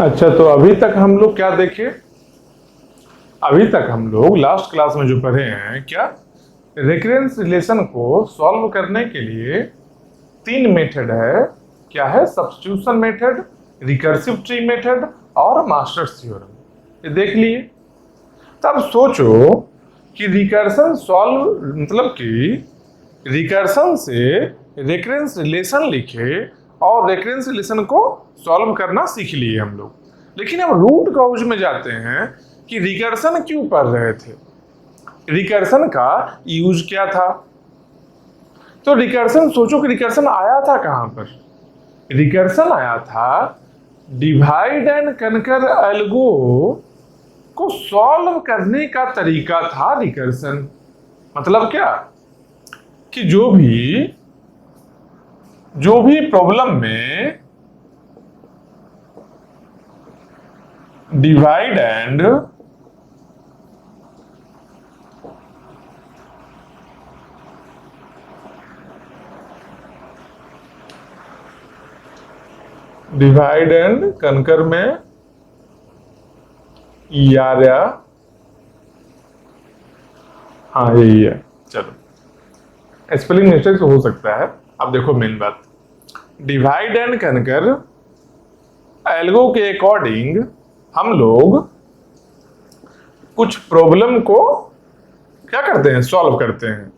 अच्छा, तो अभी तक हम लोग क्या देखे? अभी तक हम लोग लास्ट क्लास में जो पढ़े हैं, क्या रेकरेंस रिलेशन को सॉल्व करने के लिए तीन मेथड है। क्या है? Substitution method, recursive tree method और मास्टर्स थ्योरम। ये देख लिए। तब सोचो कि रिकर्सन सॉल्व मतलब कि रिकर्सन से रेकरेंस रिलेशन लिखे और रेकरेंस रिलेशन को सॉल्व करना सीख लिए हम लोग। लेकिन अब रूट कॉज में जाते हैं कि रिकर्सन क्यों पढ़ रहे थे, रिकर्सन का यूज क्या था। तो रिकर्सन, सोचो कि रिकर्सन आया था कहां पर? रिकर्सन आया था डिवाइड एंड कनकर एल्गो को सॉल्व करने का तरीका था रिकर्सन। मतलब क्या कि जो भी प्रॉब्लम में डिवाइड एंड कनकर में यार्या, हाँ यही है। चलो, स्पेलिंग मिस्टेक हो सकता है। अब देखो मेन बात, डिवाइड एंड कनकर एल्गो के अकॉर्डिंग हम लोग कुछ प्रॉब्लम को क्या करते हैं? सॉल्व करते हैं।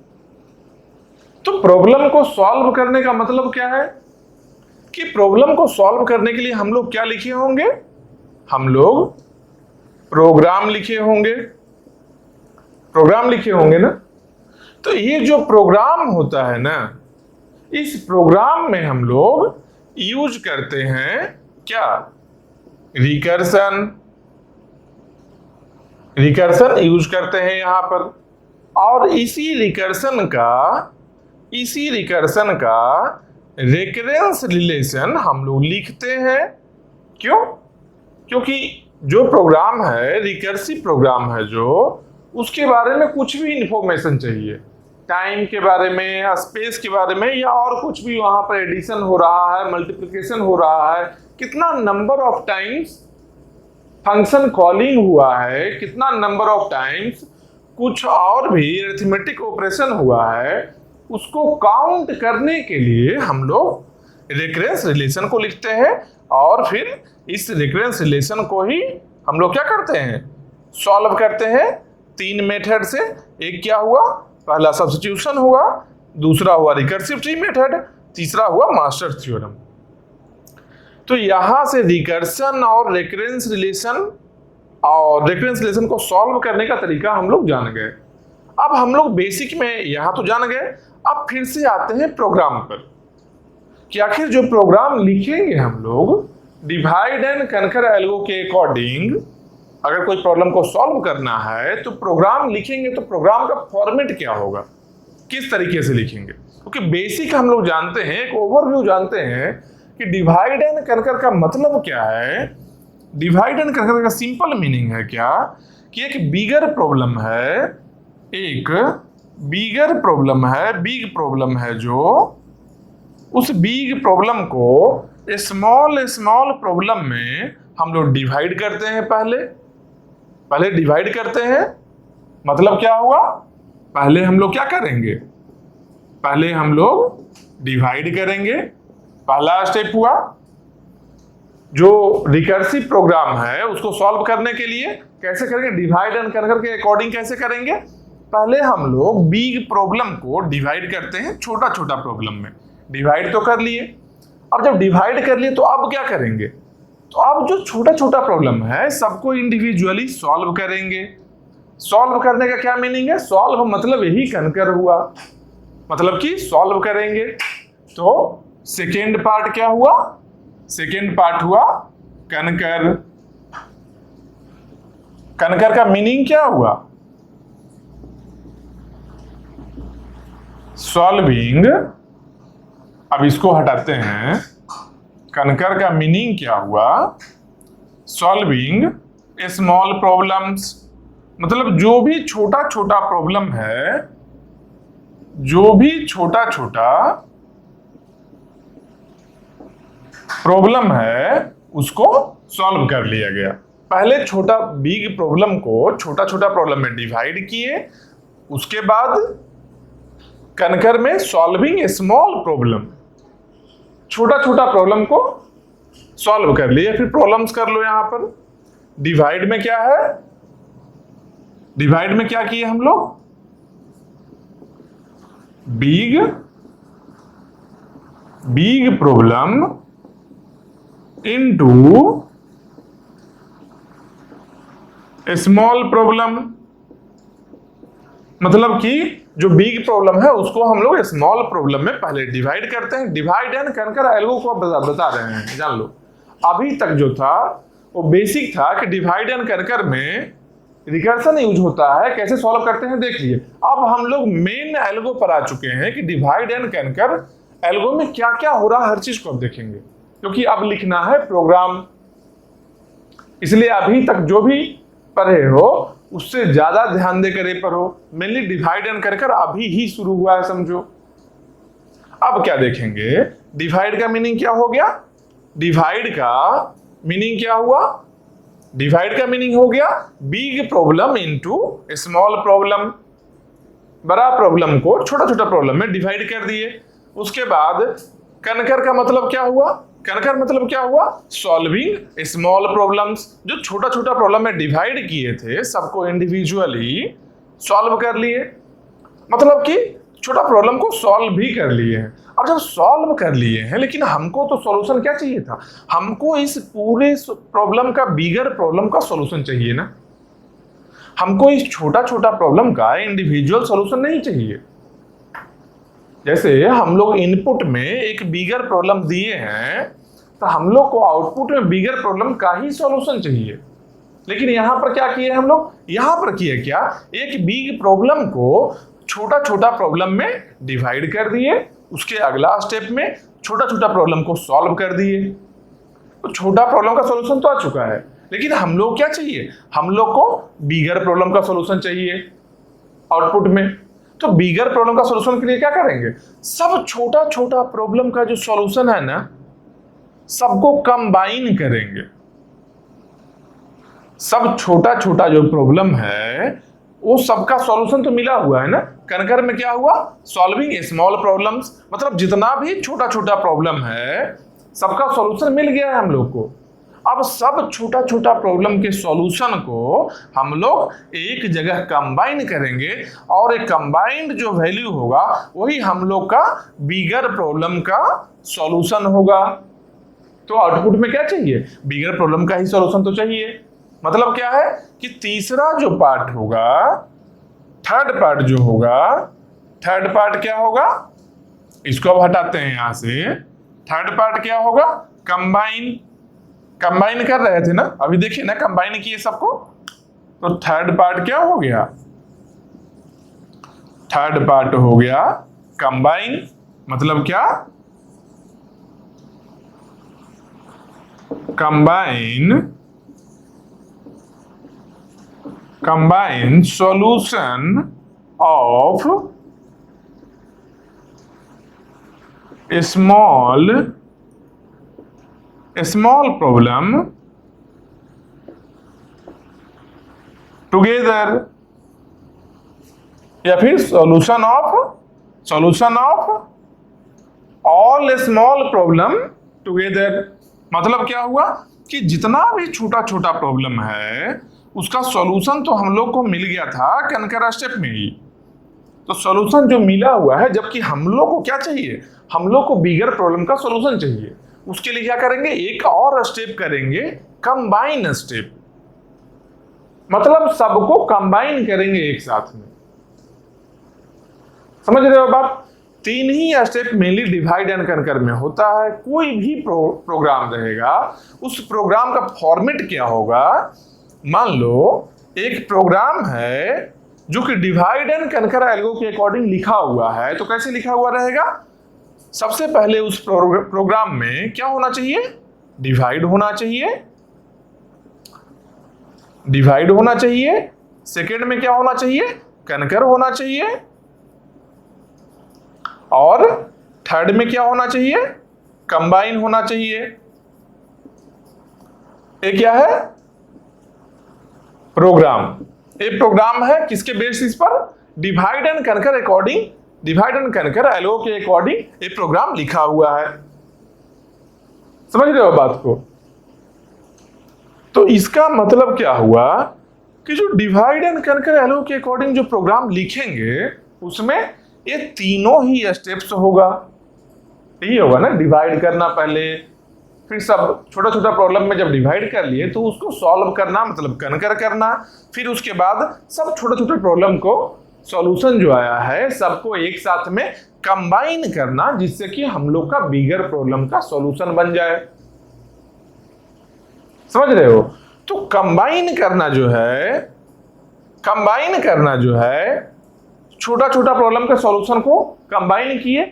तो प्रॉब्लम को सॉल्व करने का मतलब क्या है कि प्रॉब्लम को सॉल्व करने के लिए हम लोग क्या लिखे होंगे? हम लोग प्रोग्राम लिखे होंगे। प्रोग्राम लिखे होंगे ना। तो ये जो प्रोग्राम होता है ना, इस प्रोग्राम में हम लोग यूज करते हैं क्या? रिकर्सन यूज करते हैं यहां पर। और इसी रिकर्सन का रेकरेंस रिलेशन हम लोग लिखते हैं। क्यों? क्योंकि जो प्रोग्राम है, रिकर्सिव प्रोग्राम है जो, उसके बारे में कुछ भी इंफॉर्मेशन चाहिए, टाइम के बारे में, स्पेस के बारे में, या और कुछ भी, वहां पर एडिशन हो रहा है, मल्टीप्लिकेशन हो रहा है, कितना number of times function calling हुआ है, कितना नंबर ऑफ टाइम्स कुछ और भी अरिथमेटिक ऑपरेशन हुआ है, उसको काउंट करने के लिए हम लोग रेकरेंस रिलेशन को लिखते हैं। और फिर इस रेकरेंस रिलेशन को ही हम लोग क्या करते हैं? सॉल्व करते हैं तीन मेथड से। एक क्या हुआ? पहला सब्स्टिट्यूशन हुआ, दूसरा हुआ रिकर्सिव ट्री मेथड, तीसरा हुआ मास्टर्स थ्योरम। तो यहां से रिकर्सन और रेकरेंस रिलेशन को सॉल्व करने का तरीका हम लोग जान गए। अब हम लोग बेसिक में यहां तो जान गए। अब फिर से आते हैं प्रोग्राम पर कि आखिर जो प्रोग्राम लिखेंगे हम लोग डिवाइड एंड कनकर एल्गो के अकॉर्डिंग, अगर कोई प्रॉब्लम को सॉल्व करना है तो प्रोग्राम लिखेंगे, तो प्रोग्राम का फॉर्मेट क्या होगा, किस तरीके से लिखेंगे? क्योंकि बेसिक हम लोग जानते हैं, एक ओवरव्यू जानते हैं कि डिवाइड एंड कनकर का मतलब क्या है। डिवाइड एंड कनकर का सिंपल मीनिंग है क्या कि एक बिगर प्रॉब्लम बिग प्रॉब्लम है जो, उस बिग प्रॉब्लम को स्मॉल प्रॉब्लम में हम लोग डिवाइड करते हैं। पहले डिवाइड करते हैं, मतलब क्या हुआ? पहले हम लोग क्या करेंगे? पहले हम लोग डिवाइड करेंगे, पहला स्टेप हुआ। जो रिकर्सिव प्रोग्राम है उसको सॉल्व करने के लिए कैसे करेंगे? डिवाइड एंड कनकर के अकॉर्डिंग कैसे करेंगे? पहले हम लोग बिग प्रॉब्लम को डिवाइड करते हैं छोटा छोटा प्रॉब्लम में। डिवाइड तो कर लिए। अब जब डिवाइड कर लिए तो अब क्या करेंगे? तो अब जो छोटा छोटा प्रॉब्लम है सबको इंडिविजुअली सॉल्व करेंगे। सॉल्व करने का क्या मीनिंग है? सॉल्व मतलब यही कनकर हुआ, मतलब कि सॉल्व करेंगे। तो सेकेंड पार्ट क्या हुआ? सेकेंड पार्ट हुआ कनकर। कनकर का मीनिंग क्या हुआ? सॉल्विंग। अब इसको हटाते हैं। कनकर का मीनिंग क्या हुआ? Solving small problems. मतलब जो भी छोटा छोटा प्रॉब्लम है, जो भी छोटा छोटा प्रॉब्लम है उसको सॉल्व कर लिया गया। पहले छोटा बिग प्रॉब्लम को छोटा छोटा प्रॉब्लम में डिवाइड किए, उसके बाद कनकर में सॉल्विंग स्मॉल प्रॉब्लम, छोटा छोटा प्रॉब्लम को सॉल्व कर लिया। फिर प्रॉब्लम्स कर लो। यहां पर डिवाइड में क्या है, डिवाइड में क्या किए हम लोग, big problem into small problem. मतलब कि जो बिग प्रॉब्लम है उसको हम लोग स्मॉल प्रॉब्लम में पहले डिवाइड करते हैं। डिवाइड एंड कर एल्गो को बता रहे हैं, जान लो। अभी तक जो था वो बेसिक था कि डिवाइड एंड कर में रिकर्सन यूज होता है, कैसे सॉल्व करते हैं देख लिए। अब हम लोग मेन एल्गो पर आ चुके हैं कि डिवाइड एंड कर एल्गो में क्या क्या हो रहा है, हर चीज को अब देखेंगे, क्योंकि अब लिखना है प्रोग्राम। इसलिए अभी तक जो भी पढ़े हो उससे ज्यादा ध्यान देकर ये पढ़ो। मेनली डिवाइड एंड कर अभी ही शुरू हुआ है, समझो। अब क्या देखेंगे, डिवाइड का मीनिंग क्या हो गया, डिवाइड का मीनिंग क्या हुआ, डिवाइड का मीनिंग हो गया big problem into small problem. बड़ा प्रॉब्लम को छोटा छोटा प्रॉब्लम में डिवाइड कर दिए। उसके बाद कनकर का मतलब क्या हुआ, कनकर मतलब क्या हुआ, सॉल्विंग स्मॉल प्रॉब्लम्स। जो छोटा छोटा प्रॉब्लम में डिवाइड किए थे सबको इंडिविजुअली सॉल्व कर लिए, मतलब कि छोटा प्रॉब्लम को सॉल्व भी कर लिए हैं। अब जब सॉल्व कर लिए हैं, लेकिन हमको तो सॉल्यूशन क्या चाहिए था, हमको इस पूरे प्रॉब्लम का बिगर प्रॉब्लम का सॉल्यूशन चाहिए ना। हमको इस छोटा छोटा प्रॉब्लम का इंडिविजुअल सॉल्यूशन नहीं चाहिए। जैसे हम लोग इनपुट में एक बिगर प्रॉब्लम दिए हैं तो हम लोग को आउटपुट में बिगर प्रॉब्लम का ही सॉल्यूशन चाहिए। लेकिन यहां पर क्या किए हम लोग, यहां पर किए क्या, एक बिग प्रॉब्लम को छोटा छोटा प्रॉब्लम में डिवाइड कर दिए, उसके अगला स्टेप में छोटा छोटा प्रॉब्लम को सॉल्व कर दिए। तो छोटा प्रॉब्लम का सॉल्यूशन तो आ चुका है, लेकिन हम लोग क्या चाहिए, हम लोग को बिगर प्रॉब्लम का सॉल्यूशन चाहिए आउटपुट में। तो बिगर प्रॉब्लम का सॉल्यूशन के लिए क्या करेंगे, सब छोटा छोटा प्रॉब्लम का जो सॉल्यूशन है ना सबको कंबाइन करेंगे। सब छोटा छोटा जो प्रॉब्लम है वो सबका सॉल्यूशन तो मिला हुआ है ना। कनकर में क्या हुआ, सॉल्विंग स्मॉल प्रॉब्लम्स, मतलब जितना भी छोटा छोटा प्रॉब्लम है सबका सॉल्यूशन मिल गया है हम लोग को। अब सब छोटा छोटा प्रॉब्लम के सॉल्यूशन को हम लोग एक जगह कंबाइन करेंगे और एक कंबाइंड जो वैल्यू होगा वही हम लोग का बिगर प्रॉब्लम का सॉल्यूशन होगा। तो आउटपुट में क्या चाहिए, बिगर प्रॉब्लम का ही सॉल्यूशन तो चाहिए। मतलब क्या है कि तीसरा जो पार्ट होगा, थर्ड पार्ट जो होगा, थर्ड पार्ट क्या होगा, इसको अब हटाते हैं यहां से। थर्ड पार्ट क्या होगा, कंबाइन। कंबाइन कर रहे थे ना, अभी देखिए ना कंबाइन किए सबको। तो थर्ड पार्ट क्या हो गया, थर्ड पार्ट हो गया कंबाइन। मतलब क्या, combine solution of small problem together, या फिर solution of all small problem together. मतलब क्या हुआ कि जितना भी छोटा छोटा प्रॉब्लम है उसका सॉल्यूशन तो हम लोग को मिल गया था कनकर स्टेप में ही। तो सॉल्यूशन जो मिला हुआ है, जबकि हम लोग को क्या चाहिए, हम लोग को बिगर प्रॉब्लम का सॉल्यूशन चाहिए। उसके लिए क्या करेंगे, एक और स्टेप करेंगे, कंबाइन स्टेप। मतलब सबको कंबाइन करेंगे एक साथ में। समझ रहे हो बात। तीन ही step mainly divide and conquer में होता है। कोई भी प्रोग्राम रहेगा उस प्रोग्राम का फॉर्मेट क्या होगा, मान लो एक प्रोग्राम है जो कि डिवाइड एंड कनकर एल्गो के अकॉर्डिंग लिखा हुआ है, तो कैसे लिखा हुआ रहेगा, सबसे पहले उस प्रोग्राम में क्या होना चाहिए, डिवाइड होना चाहिए, डिवाइड होना चाहिए। सेकेंड में क्या होना चाहिए, कनकर होना चाहिए। और थर्ड में क्या होना चाहिए, कंबाइन होना चाहिए। ए क्या है? प्रोग्राम। ए प्रोग्राम है किसके बेसिस पर? Divide and conquer according, divide and conquer LO के अकॉर्डिंग ए प्रोग्राम लिखा हुआ है। समझ रहे हो बात को? तो इसका मतलब क्या हुआ कि जो डिवाइड एंड कनकर एलओ के अकॉर्डिंग जो प्रोग्राम लिखेंगे उसमें ये तीनों ही स्टेप्स होगा। यही होगा ना, डिवाइड करना पहले, फिर सब छोटा छोटा प्रॉब्लम में जब डिवाइड कर लिए तो उसको सॉल्व करना मतलब कनकर करना, फिर उसके बाद सब छोटे छोटे प्रॉब्लम को सॉल्यूशन जो आया है सबको एक साथ में कंबाइन करना, जिससे कि हम लोग का बिगर प्रॉब्लम का सॉल्यूशन बन जाए। समझ रहे हो? तो कंबाइन करना जो है छोटा छोटा प्रॉब्लम के सॉल्यूशन को कंबाइन किए,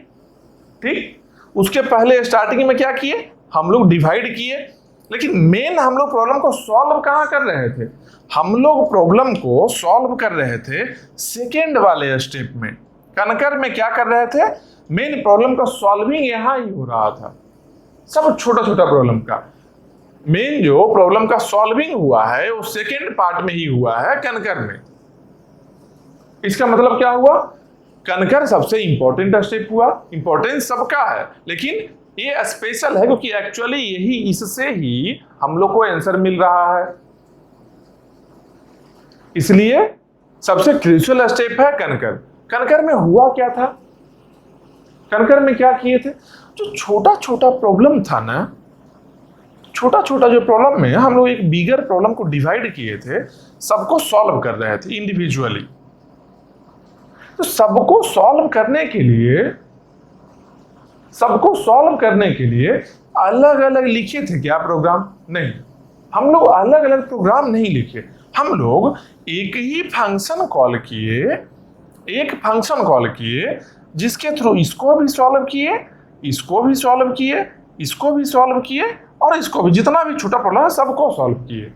ठीक। उसके पहले स्टार्टिंग में क्या किए? हम लोग डिवाइड किए, लेकिन मेन हम लोग प्रॉब्लम को सॉल्व कहां कर रहे थे? हम लोग प्रॉब्लम को सॉल्व कर रहे थे सेकेंड वाले स्टेप में। कनकर में क्या कर रहे थे? मेन प्रॉब्लम का सॉल्विंग यहां ही हो रहा था, सब छोटा छोटा प्रॉब्लम का। मेन जो प्रॉब्लम का सॉल्विंग हुआ है वो सेकेंड पार्ट में ही हुआ है, कनकर में। इसका मतलब क्या हुआ? कनकर सबसे इंपॉर्टेंट स्टेप हुआ। इंपॉर्टेंस सबका है, लेकिन ये स्पेशल है क्योंकि एक्चुअली यही, इससे ही हम लोग को आंसर मिल रहा है, इसलिए सबसे क्रूशियल स्टेप है कनकर। कनकर में हुआ क्या था? कनकर में क्या किए थे? जो छोटा छोटा प्रॉब्लम था ना, छोटा छोटा जो प्रॉब्लम में हम लोग एक बिगर प्रॉब्लम को डिवाइड किए थे, सबको सॉल्व कर रहे थे इंडिविजुअली। तो सबको सॉल्व करने के लिए अलग अलग लिखे थे क्या प्रोग्राम? नहीं, हम लोग अलग अलग प्रोग्राम नहीं लिखे, हम लोग एक ही फंक्शन कॉल किए, जिसके थ्रू इसको भी सॉल्व किए, इसको भी सॉल्व किए, इसको भी सॉल्व किए, और इसको भी, जितना भी छोटा प्रॉब्लम है सबको सॉल्व किए।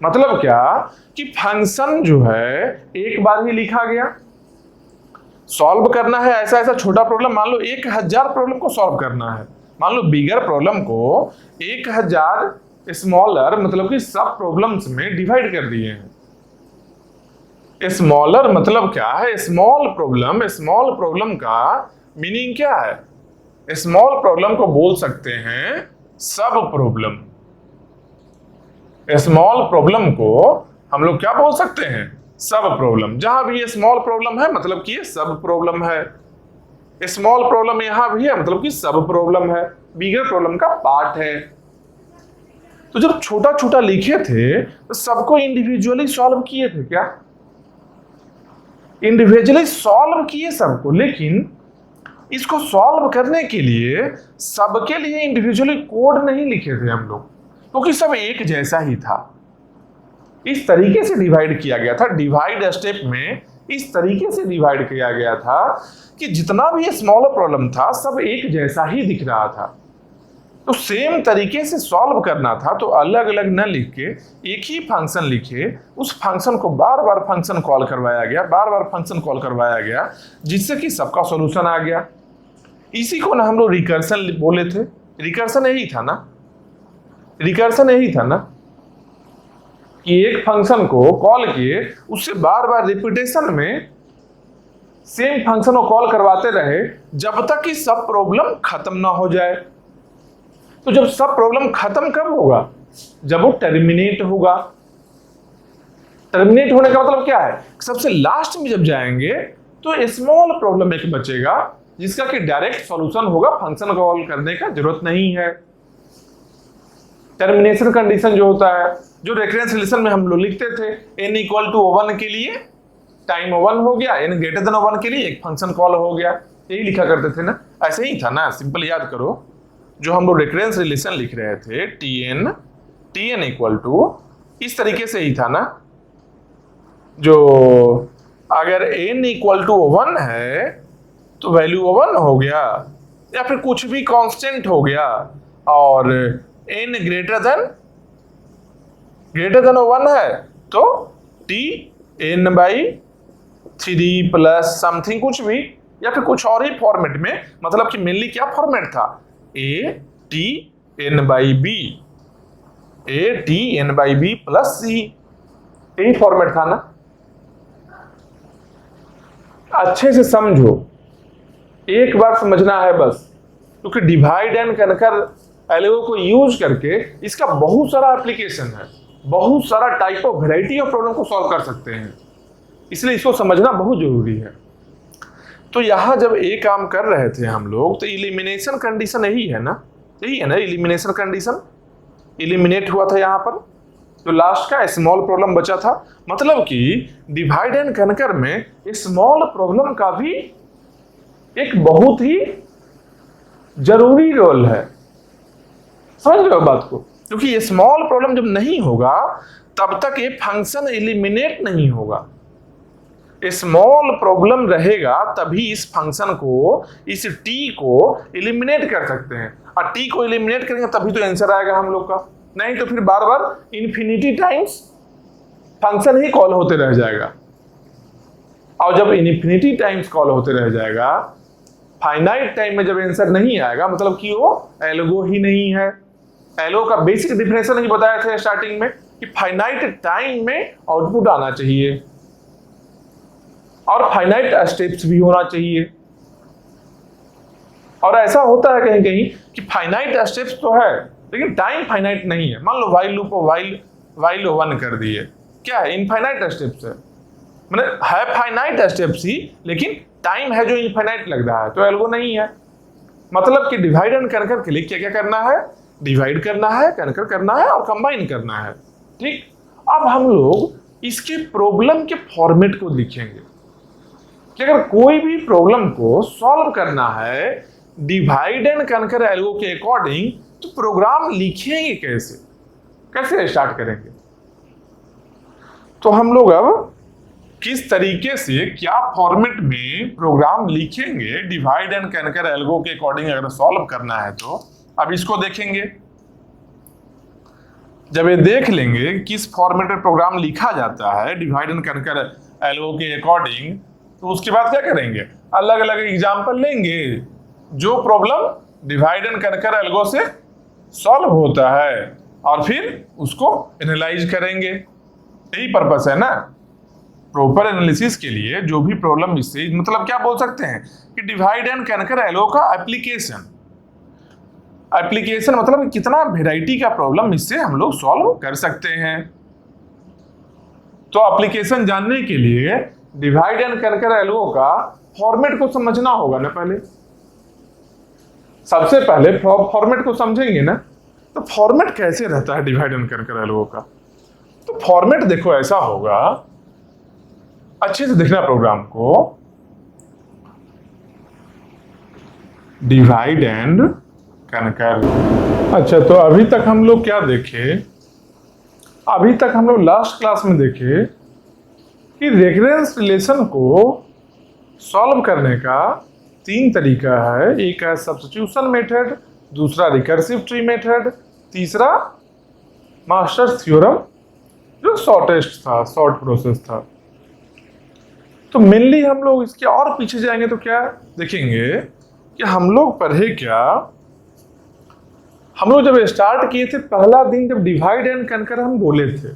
मतलब क्या कि फंक्शन जो है एक बार ही लिखा गया। सॉल्व करना है ऐसा ऐसा छोटा प्रॉब्लम, मान लो 1000 प्रॉब्लम को सॉल्व करना है, मान लो बिगर प्रॉब्लम को 1000 स्मॉलर मतलब कि सब प्रॉब्लम्स में डिवाइड कर दिए हैं। स्मॉलर मतलब क्या है? स्मॉल प्रॉब्लम का मीनिंग क्या है? स्मॉल प्रॉब्लम को बोल सकते हैं सब प्रॉब्लम। स्मॉल प्रॉब्लम को हम लोग क्या बोल सकते हैं? सब प्रॉब्लम। जहां भी ये स्मॉल प्रॉब्लम है मतलब कि ये सब प्रॉब्लम है, स्मॉल प्रॉब्लम यहां भी है मतलब कि सब प्रॉब्लम है, बिगर प्रॉब्लम का पार्ट है। तो जब छोटा छोटा लिखे थे तो सबको इंडिविजुअली सॉल्व किए थे क्या? इंडिविजुअली सॉल्व किए सबको, लेकिन इसको सॉल्व करने के लिए सबके लिए इंडिविजुअली कोड नहीं लिखे थे हम लोग, क्योंकि सब एक जैसा ही था। इस तरीके से डिवाइड किया गया था, डिवाइड स्टेप में इस तरीके से डिवाइड किया गया था कि जितना भी स्मॉलर प्रॉब्लम था सब एक जैसा ही दिख रहा था। तो सेम तरीके से सॉल्व करना था, तो अलग अलग न लिख के एक ही फंक्शन लिखे, उस फंक्शन को बार बार फंक्शन कॉल करवाया गया, जिससे कि सबका सॉल्यूशन आ गया। इसी को ना हम लोग रिकर्सन बोले थे। रिकर्सन यही था ना कि एक फंक्शन को कॉल किए, उससे बार बार रिपीटेशन में सेम फंक्शन को कॉल करवाते रहे जब तक कि सब प्रॉब्लम खत्म ना हो जाए। तो जब सब प्रॉब्लम खत्म कब होगा? जब वो टर्मिनेट होगा। टर्मिनेट होने का मतलब क्या है? सबसे लास्ट में जब जाएंगे तो स्मॉल प्रॉब्लम एक बचेगा जिसका कि डायरेक्ट सॉल्यूशन होगा, फंक्शन कॉल करने का जरूरत नहीं है। टर्मिनेशन कंडीशन जो होता है, जो रेफरेंस रिलेशन में हम लोग लिखते थे, n = 1 के लिए टाइम 1 हो गया, n > 1 के लिए एक फंक्शन कॉल हो गया, यही लिखा करते थे ना। ऐसे ही था ना, सिंपल याद करो। जो हम लोग रेफरेंस रिलेशन लिख रहे थे tn = इस तरीके से ही था ना। जो अगर n = 1 है तो वैल्यू 1 हो गया, या फिर कुछ भी कांस्टेंट हो गया, और n greater than 1 है तो tn/3 प्लस समथिंग कुछ भी, या फिर कुछ और ही फॉर्मेट में। मतलब कि मेनली क्या फॉर्मेट था? a t n/b। A T N by B plus C, यही फॉर्मेट था ना। अच्छे से समझो, एक बार समझना है बस, क्योंकि डिवाइड एंड कनकर एल्गो को यूज करके इसका बहुत सारा एप्लीकेशन है, बहुत सारा type of variety of problem को सॉल्व कर सकते हैं, इसलिए इसको समझना बहुत जरूरी है। तो यहां जब ए काम कर रहे थे हम लोग, तो इलिमिनेशन कंडीशन यही है ना, यही है ना इलिमिनेशन कंडीशन, इलिमिनेट हुआ था यहां पर, तो लास्ट का स्मॉल प्रॉब्लम बचा था। मतलब कि डिवाइड एंड कनकर में स्मॉल प्रॉब्लम का भी एक बहुत ही जरूरी रोल है, समझ रहे हो बात को, क्योंकि ये स्मॉल प्रॉब्लम जब नहीं होगा तब तक ये फंक्शन एलिमिनेट नहीं होगा। स्मॉल प्रॉब्लम रहेगा तभी इस फंक्शन को, इस टी को एलिमिनेट कर सकते हैं, और टी को एलिमिनेट करेंगे तभी तो आंसर आएगा हम लोग का, नहीं तो फिर बार बार इन्फिनिटी टाइम्स फंक्शन ही कॉल होते रह जाएगा। और जब इन्फिनिटी टाइम्स कॉल होते रह जाएगा, फाइनाइट टाइम में जब आंसर नहीं आएगा, मतलब कि वो एल्गो ही नहीं है। एल्गो का बेसिक डिफिनेशन ही बताया था स्टार्टिंग में कि फाइनाइट टाइम में आउटपुट आना चाहिए और फाइनाइट स्टेप्स भी होना चाहिए। और ऐसा होता है कहीं कहीं कि फाइनाइट स्टेप्स तो है लेकिन टाइम फाइनाइट नहीं है। मान लो वाइल लूप वाइल 1 कर दिए, क्या है, इनफाइनाइट स्टेप्स है, मतलब है फाइनाइट स्टेप्स ही लेकिन टाइम है जो इनफाइनाइट लग रहा है, तो एल्गो नहीं है। मतलब कि डिवाइड एंड कनकर के लिए क्या क्या करना है, डिवाइड करना है, कनकर करना है और कंबाइन करना है। ठीक, अब हम लोग इसके प्रॉब्लम के फॉर्मेट को लिखेंगे कि अगर कोई भी प्रॉब्लम को सॉल्व करना है डिवाइड एंड कनकर एल्गो के अकॉर्डिंग, तो प्रोग्राम लिखेंगे कैसे, कैसे स्टार्ट करेंगे। तो हम लोग अब किस तरीके से, क्या फॉर्मेट में प्रोग्राम लिखेंगे डिवाइड एंड कनकर एल्गो के अकॉर्डिंग अगर सॉल्व करना है, तो अब इसको देखेंगे। जब ये देख लेंगे किस फॉर्मेट में प्रोग्राम लिखा जाता है डिवाइड एंड कनकर एल्गो के अकॉर्डिंग, तो उसके बाद क्या करेंगे, अलग अलग एग्जाम्पल लेंगे जो problem divide and conquer algo से सॉल्व होता है और फिर उसको एनालाइज करेंगे। यही पर्पस है ना प्रॉपर एनालिसिस के लिए। जो भी प्रॉब्लम इससे, मतलब क्या बोल सकते हैं कि डिवाइड एंड कनकर एल्गो का एप्लीकेशन मतलब कितना वेराइटी का प्रॉब्लम इससे हम लोग सॉल्व कर सकते हैं। तो एप्लीकेशन जानने के लिए डिवाइड एंड कनकर एल्गो का फॉर्मेट को समझना होगा ना। पहले सबसे पहले फॉर्मेट को समझेंगे ना, तो फॉर्मेट कैसे रहता है डिवाइड एंड कनकर एल्गो का। तो फॉर्मेट देखो ऐसा होगा, अच्छे से देखना प्रोग्राम को, डिवाइड एंड कनकर। अच्छा, तो अभी तक हम लोग क्या देखे, अभी तक हम लोग लास्ट क्लास में देखे कि रेकरेंस रिलेशन को सॉल्व करने का 3 तरीका है। एक है सब्स्टिट्यूशन मेथड, दूसरा रिकर्सिव ट्री मेथड, तीसरा मास्टर्स थ्योरम जो शॉर्टेस्ट था, शॉर्ट प्रोसेस था। तो मेनली हम लोग इसके और पीछे जाएंगे तो क्या देखेंगे कि हम लोग पढ़े क्या, हम लोग जब स्टार्ट किए थे पहला दिन, जब डिवाइड एंड कनकर हम बोले थे,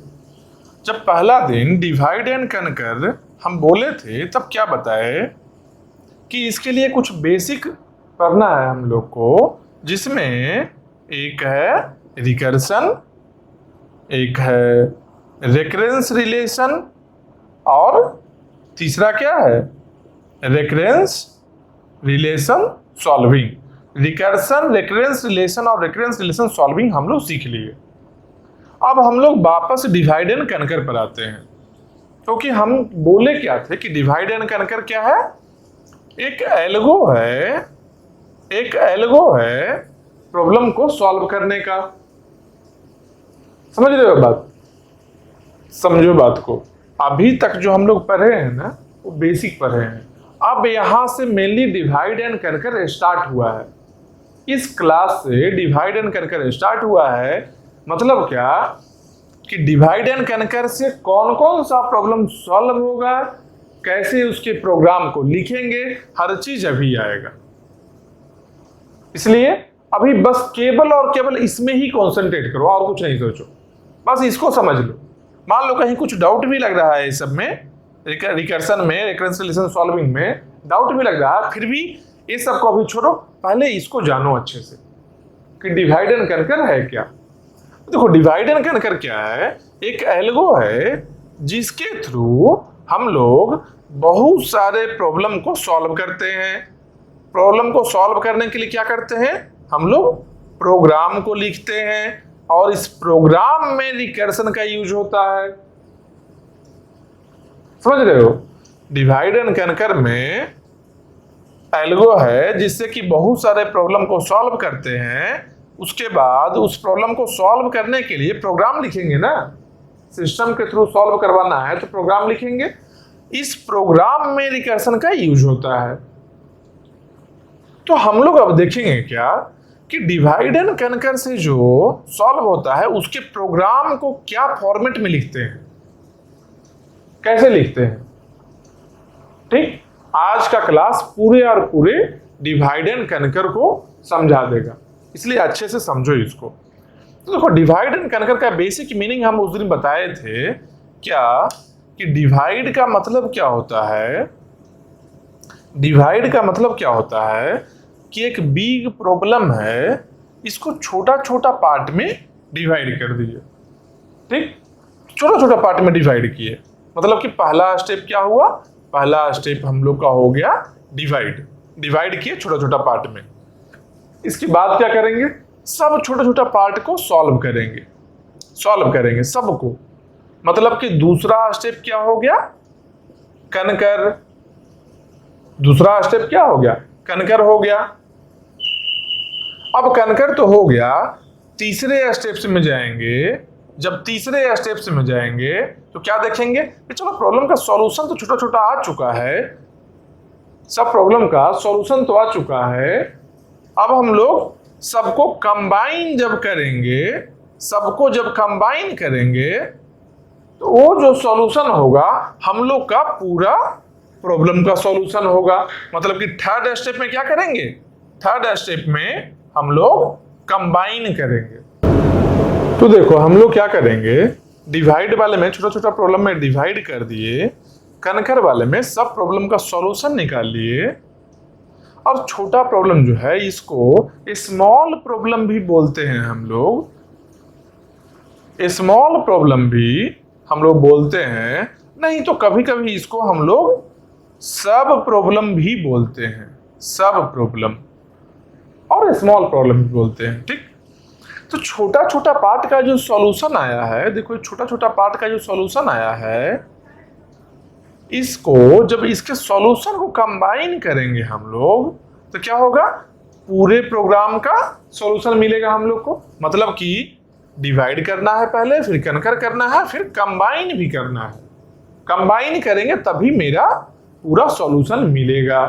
जब पहला दिन डिवाइड एंड कनकर हम बोले थे, तब क्या बताए कि इसके लिए कुछ बेसिक पढ़ना है हम लोग को, जिसमें एक है रिकर्सन, एक है रेकरेंस रिलेशन और तीसरा क्या है, recurrence relation solving. Recursion, recurrence relation और रेकरेंस रिलेशन सॉल्विंग हम लोग सीख लिए। अब हम लोग वापस डिवाइड एंड कनकर पर आते हैं, क्योंकि हम बोले क्या थे कि डिवाइड एंड कनकर क्या है, एक एल्गो है, एक एल्गो है प्रॉब्लम को सॉल्व करने का। समझ रहे हो बात, समझो बात को। अभी तक जो हम लोग पढ़े हैं ना वो बेसिक पढ़े हैं, अब यहां से mainly divide and conquer start हुआ है। इस क्लास से डिवाइड एंड कनकर स्टार्ट हुआ है। मतलब क्या कि डिवाइड एंड कनकर से कौन कौन सा प्रॉब्लम सॉल्व होगा, कैसे उसके प्रोग्राम को लिखेंगे, हर चीज अभी आएगा। इसलिए अभी बस केवल और केवल इसमें ही कॉन्सेंट्रेट करो और कुछ नहीं सोचो। बस इसको समझ लो। मान लो कहीं कुछ डाउट भी लग रहा है इस सब में, रिकर्सन में, रिकरेंस रिलेशन सॉल्विंग में डाउट भी लग रहा है, फिर भी ये सब को अभी छोड़ो, पहले इसको जानो अच्छे से कि डिवाइड एंड कनकर है क्या। देखो डिवाइड एंड कनकर क्या है, एक एल्गो है जिसके थ्रू हम लोग बहुत सारे प्रॉब्लम को सॉल्व करते हैं। प्रॉब्लम को सॉल्व करने के लिए क्या करते हैं, हम लोग प्रोग्राम को लिखते हैं और इस प्रोग्राम में रिकर्सन का यूज होता है। समझ रहे हो, डिवाइड एंड कनकर में एल्गो है जिससे कि बहुत सारे प्रॉब्लम को सॉल्व करते हैं, उसके बाद उस प्रॉब्लम को सॉल्व करने के लिए प्रोग्राम लिखेंगे ना, सिस्टम के थ्रू सॉल्व करवाना है तो प्रोग्राम लिखेंगे, इस प्रोग्राम में रिकर्सन का यूज होता है। तो हम लोग अब देखेंगे क्या कि डिवाइड एंड कनकर से जो सॉल्व होता है उसके प्रोग्राम को क्या फॉर्मेट में लिखते हैं, कैसे लिखते हैं। ठीक, आज का क्लास पूरे और पूरे डिवाइड एंड कनकर को समझा देगा, इसलिए अच्छे से समझो इसको। तो देखो डिवाइड एंड कनकर का बेसिक मीनिंग हम उस दिन बताए थे क्या, कि डिवाइड का मतलब क्या होता है। डिवाइड का मतलब क्या होता है कि एक बिग प्रॉब्लम है, इसको छोटा छोटा पार्ट में डिवाइड कर दिए। ठीक, छोटा छोटा पार्ट में डिवाइड किए, मतलब कि पहला स्टेप क्या हुआ, पहला स्टेप हम लोग का हो गया डिवाइड, डिवाइड किए छोटा छोटा पार्ट में। इसके बाद क्या करेंगे, सब छोटा छोटा पार्ट को सॉल्व करेंगे, सॉल्व करेंगे सबको, मतलब कि दूसरा स्टेप क्या हो गया, कनकर। दूसरा स्टेप क्या हो गया, कनकर हो गया। अब कनकर तो हो गया, तीसरे स्टेप्स में जाएंगे। जब तीसरे स्टेप्स में जाएंगे तो क्या देखेंगे कि चलो प्रॉब्लम का सॉल्यूशन तो छोटा छोटा आ चुका है, सब प्रॉब्लम का सॉल्यूशन तो आ चुका है। अब हम लोग सबको कंबाइन जब करेंगे, सबको जब कंबाइन करेंगे तो वो जो सॉल्यूशन होगा हम लोग का पूरा प्रॉब्लम का सॉल्यूशन होगा। मतलब कि थर्ड स्टेप में क्या करेंगे, थर्ड स्टेप में हम लोग कंबाइन करेंगे। तो देखो हम लोग क्या करेंगे, डिवाइड वाले में छोटा छोटा प्रॉब्लम में डिवाइड कर दिए, कनकर वाले में सब प्रॉब्लम का सॉल्यूशन निकाल लिए, और छोटा प्रॉब्लम जो है इसको स्मॉल प्रॉब्लम भी बोलते हैं हम लोग, स्मॉल प्रॉब्लम भी हम लोग बोलते हैं, नहीं तो कभी कभी इसको हम लोग सब प्रॉब्लम भी बोलते हैं, सब प्रॉब्लम और स्मॉल प्रॉब्लम भी बोलते हैं। ठीक, तो छोटा छोटा पार्ट का जो सॉल्यूशन आया है, देखो छोटा छोटा पार्ट का जो सॉल्यूशन आया है, इसको जब इसके सॉल्यूशन को कंबाइन करेंगे हम लोग तो क्या होगा, पूरे प्रोग्राम का सॉल्यूशन मिलेगा हम लोग को। मतलब कि डिवाइड करना है पहले, फिर कनकर करना है, फिर कंबाइन भी करना है। कंबाइन करेंगे तभी मेरा पूरा सॉल्यूशन मिलेगा।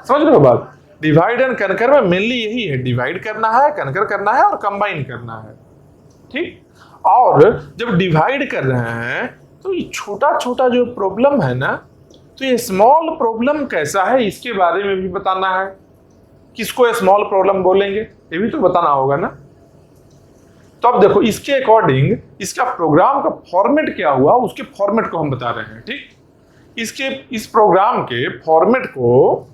समझ रहे हो बात, डिवाइड एंड कनकर में मेनली यही है, डिवाइड करना है, कनकर करना है और कंबाइन करना है। ठीक, और जब डिवाइड कर रहे हैं तो ये छोटा छोटा जो प्रॉब्लम है ना, तो ये स्मॉल प्रॉब्लम कैसा है इसके बारे में भी बताना है। किसको स्मॉल प्रॉब्लम बोलेंगे ये भी तो बताना होगा ना। तो अब देखो इसके अकॉर्डिंग इसका प्रोग्राम का फॉर्मेट क्या हुआ, उसके फॉर्मेट को हम बता रहे हैं। ठीक, इसके इस प्रोग्राम के फॉर्मेट को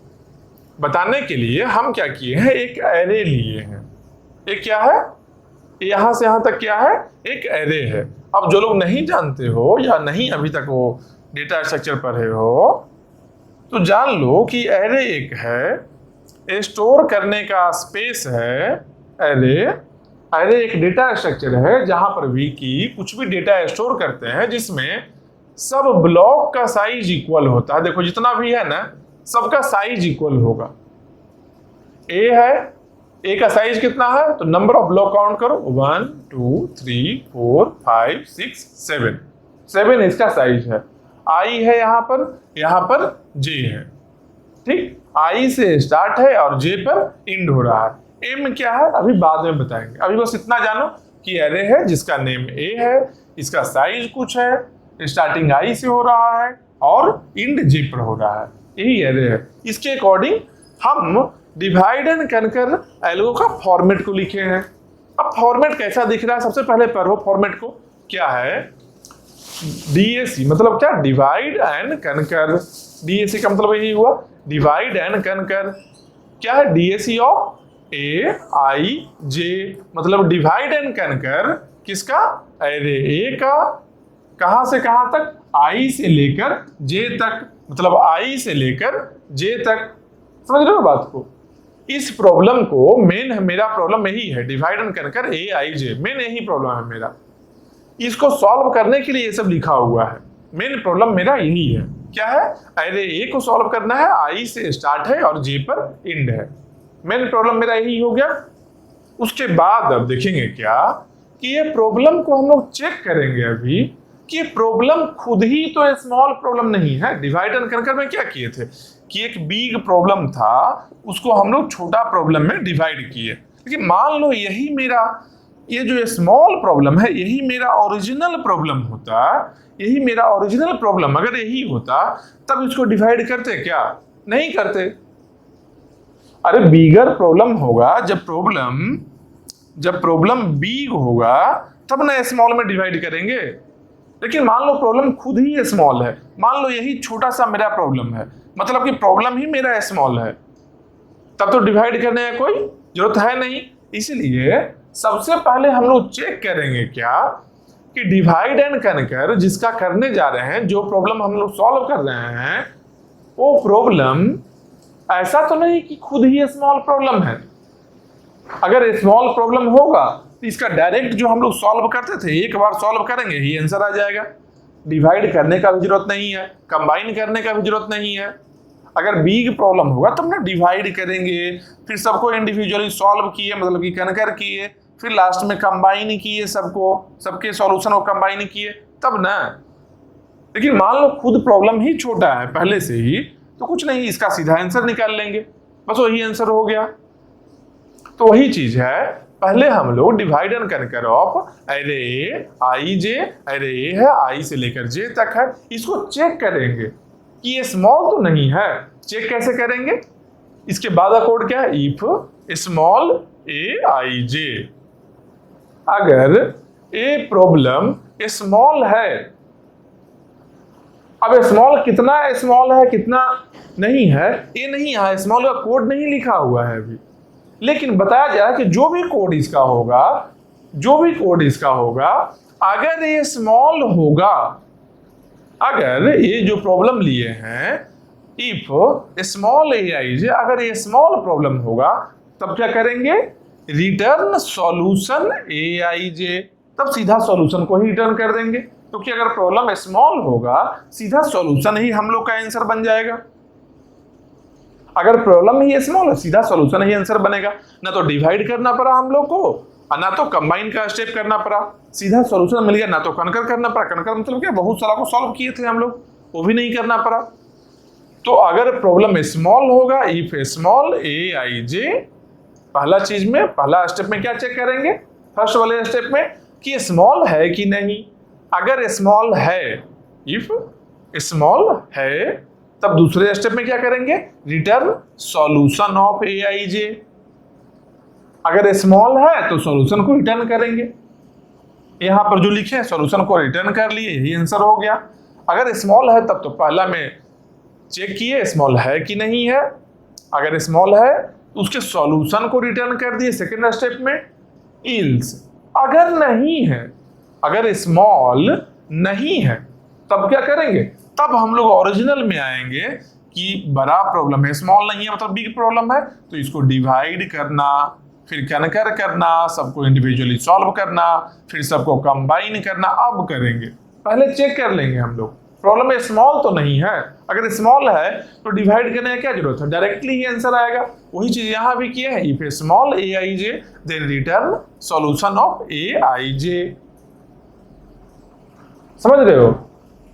बताने के लिए हम क्या किए हैं, एक एरे लिए हैं। एक क्या है, यहां से यहां तक क्या है, एक एरे है। अब जो लोग नहीं जानते हो या नहीं अभी तक वो डेटा स्ट्रक्चर पढ़े हो तो जान लो कि एरे एक है, स्टोर करने का स्पेस है। एरे एरे एक डेटा स्ट्रक्चर है जहां पर भी की कुछ भी डेटा स्टोर करते हैं जिसमें सब ब्लॉक का साइज इक्वल होता है। देखो जितना भी है ना सबका साइज इक्वल होगा। ए है, ए का साइज कितना है, तो नंबर ऑफ ब्लॉक काउंट करो, 1 2 3 4 5 6 7, 7 इसका साइज है। आई है यहाँ पर जे है। ठीक, आई से स्टार्ट है और जे पर एंड हो रहा है। एम क्या है अभी बाद में बताएंगे, अभी बस इतना जानो कि एरे है जिसका नेम ए है, इसका साइज कुछ है, स्टार्टिंग आई से हो रहा है और एंड जे पर हो रहा है, यही एरे है। इसके अकॉर्डिंग हम डिवाइड एंड कनकर एल्गो का फॉर्मेट को लिखे हैं। अब फॉर्मेट कैसा दिख रहा है, सबसे पहले पढ़ो फॉर्मेट को। क्या है डीएसी, मतलब क्या, डिवाइड एंड कनकर। डीएसी का मतलब यही हुआ, डिवाइड एंड कनकर। क्या है डीएसी ऑफ ए आई जे, मतलब डिवाइड एंड कनकर किसका, अरे ए का। कहां से कहां तक, आई से लेकर जे तक, मतलब आई से लेकर जे तक। समझ रहे हो बात को। इस प्रॉब्लम को मेन, मेरा प्रॉब्लम यही है, divide and conquer A I J, main यही प्रॉब्लम है मेरा। इसको सॉल्व करने के लिए ये सब लिखा हुआ है। मेन प्रॉब्लम मेरा यही है। क्या है, अरे ए को सॉल्व करना है, आई से स्टार्ट है और जे पर एंड है। मेन प्रॉब्लम मेरा यही हो गया। उसके बाद अब देखेंगे क्या कि ये प्रॉब्लम को हम लोग चेक करेंगे अभी कि प्रॉब्लम खुद ही तो स्मॉल प्रॉब्लम नहीं है। डिवाइड एंड कनकर में क्या किए थे कि एक बिग प्रॉब्लम था, उसको हम लोग छोटा प्रॉब्लम में डिवाइड किए। लेकिन मान लो यही मेरा, ये जो स्मॉल प्रॉब्लम है, यही मेरा ओरिजिनल प्रॉब्लम होता, यही मेरा ओरिजिनल प्रॉब्लम अगर यही होता, तब इसको डिवाइड करते क्या, नहीं करते। अरे बिगर प्रॉब्लम होगा, जब प्रॉब्लम बिग होगा तब ना स्मॉल में डिवाइड करेंगे। लेकिन मान लो प्रॉब्लम खुद ही स्मॉल है, मान लो यही छोटा सा मेरा प्रॉब्लम है, मतलब कि प्रॉब्लम ही मेरा स्मॉल है, तब तो डिवाइड करने का कोई जरूरत है नहीं। इसलिए सबसे पहले हम लोग चेक करेंगे क्या कि डिवाइड एंड कनकर जिसका करने जा रहे हैं, जो प्रॉब्लम हम लोग सॉल्व कर रहे हैं, वो प्रॉब्लम ऐसा तो नहीं कि खुद ही स्मॉल प्रॉब्लम है। अगर स्मॉल प्रॉब्लम होगा तो इसका डायरेक्ट जो हम लोग सॉल्व करते थे, एक बार सॉल्व करेंगे ही आंसर आ जाएगा। डिवाइड करने का भी जरूरत नहीं है, कंबाइन करने का भी जरूरत नहीं है। अगर बिग प्रॉब्लम होगा तब ना डिवाइड करेंगे, फिर सबको इंडिविजुअली सॉल्व किए, मतलब कि कनकर किए, फिर लास्ट में कंबाइन किए, सबके सॉल्यूशन को कंबाइन किए, तब ना। लेकिन मान लो खुद प्रॉब्लम ही छोटा है पहले से ही, तो कुछ नहीं, इसका सीधा आंसर निकाल लेंगे, बस वही आंसर हो गया। तो वही चीज है, पहले हम लोग डिवाइड एंड कनकर ऑफ अरे ए आई जे, अरे ए है आई से लेकर जे तक है, इसको चेक करेंगे कि ये स्मॉल तो नहीं है। चेक कैसे करेंगे, इसके बाद का कोड क्या है, इफ स्मॉल ए आई जे। अगर ए प्रॉब्लम स्मॉल है, अब स्मॉल कितना स्मॉल है कितना नहीं है ये नहीं है, स्मॉल का कोड नहीं लिखा हुआ है अभी, लेकिन बताया जाए कि जो भी कोड इसका होगा, अगर ये स्मॉल होगा, अगर ये जो प्रॉब्लम लिए हैं इफ स्मॉल ए आई जे, अगर ये स्मॉल प्रॉब्लम होगा तब क्या करेंगे, रिटर्न सॉल्यूशन ए आई जे, तब सीधा सॉल्यूशन को ही रिटर्न कर देंगे, क्योंकि अगर प्रॉब्लम स्मॉल होगा सीधा सॉल्यूशन ही हम लोग का आंसर बन जाएगा। अगर प्रॉब्लम ही स्मॉल है सीधा सॉल्यूशन ही आंसर बनेगा, ना तो डिवाइड करना पड़ा हम लोग को और ना तो कंबाइन का स्टेप करना पड़ा, सीधा सॉल्यूशन मिल गया। ना तो कनकर करना पड़ा, कनकर मतलब क्या, बहुत सारा को सॉल्व किए थे हम लोग, वो भी नहीं करना पड़ा। तो अगर प्रॉब्लम स्मॉल होगा, इफ स्मॉल ए आई जे, पहला चीज में, पहला स्टेप में क्या चेक करेंगे, फर्स्ट वाले स्टेप में कि स्मॉल है कि नहीं। अगर स्मॉल है, इफ स्मॉल है, तब दूसरे स्टेप में क्या करेंगे, रिटर्न सॉल्यूशन ऑफ ए आई जे। अगर स्मॉल है तो सॉल्यूशन को रिटर्न करेंगे, यहां पर जो लिखे हैं सॉल्यूशन को रिटर्न कर लिए, यही आंसर हो गया। अगर स्मॉल है तब तो पहला में चेक किए स्मॉल है कि नहीं है, अगर स्मॉल है तो उसके सॉल्यूशन को रिटर्न कर दिए सेकेंड स्टेप में। इल्स अगर नहीं है, अगर स्मॉल नहीं है तब क्या करेंगे, तब हम लोग ओरिजिनल में आएंगे कि बड़ा प्रॉब्लम है, स्मॉल नहीं है मतलब बिग प्रॉब्लम है, तो इसको डिवाइड करना, फिर कनकर करना, सबको इंडिविजुअली सॉल्व करना, फिर सबको कंबाइन करना। अब करेंगे, पहले चेक कर लेंगे हम लोग प्रॉब्लम स्मॉल तो नहीं है। अगर स्मॉल है तो डिवाइड करने की क्या जरूरत है, डायरेक्टली ही आंसर आएगा। वही चीज यहां भी किया है, if small A I J then return solution of A I J. समझ रहे हो,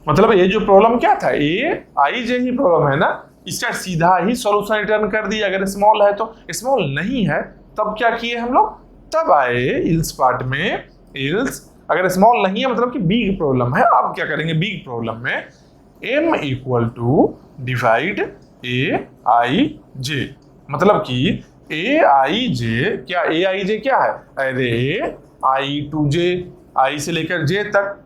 मतलब ये जो प्रॉब्लम क्या था, ए आई जे ही प्रॉब्लम है ना, इसका सीधा ही सॉल्यूशन रिटर्न कर दिया। अगर स्मॉल है तो, स्मॉल नहीं है तब क्या किए हम लोग, तब आए इल्स पार्ट में। इल्स अगर स्मॉल नहीं है मतलब कि बिग प्रॉब्लम है, अब क्या करेंगे, बिग प्रॉब्लम में m equal to divide a आई जे, मतलब कि ए आई जे, क्या ए आई जे क्या है, अरे आई टू जे, आई से लेकर जे तक,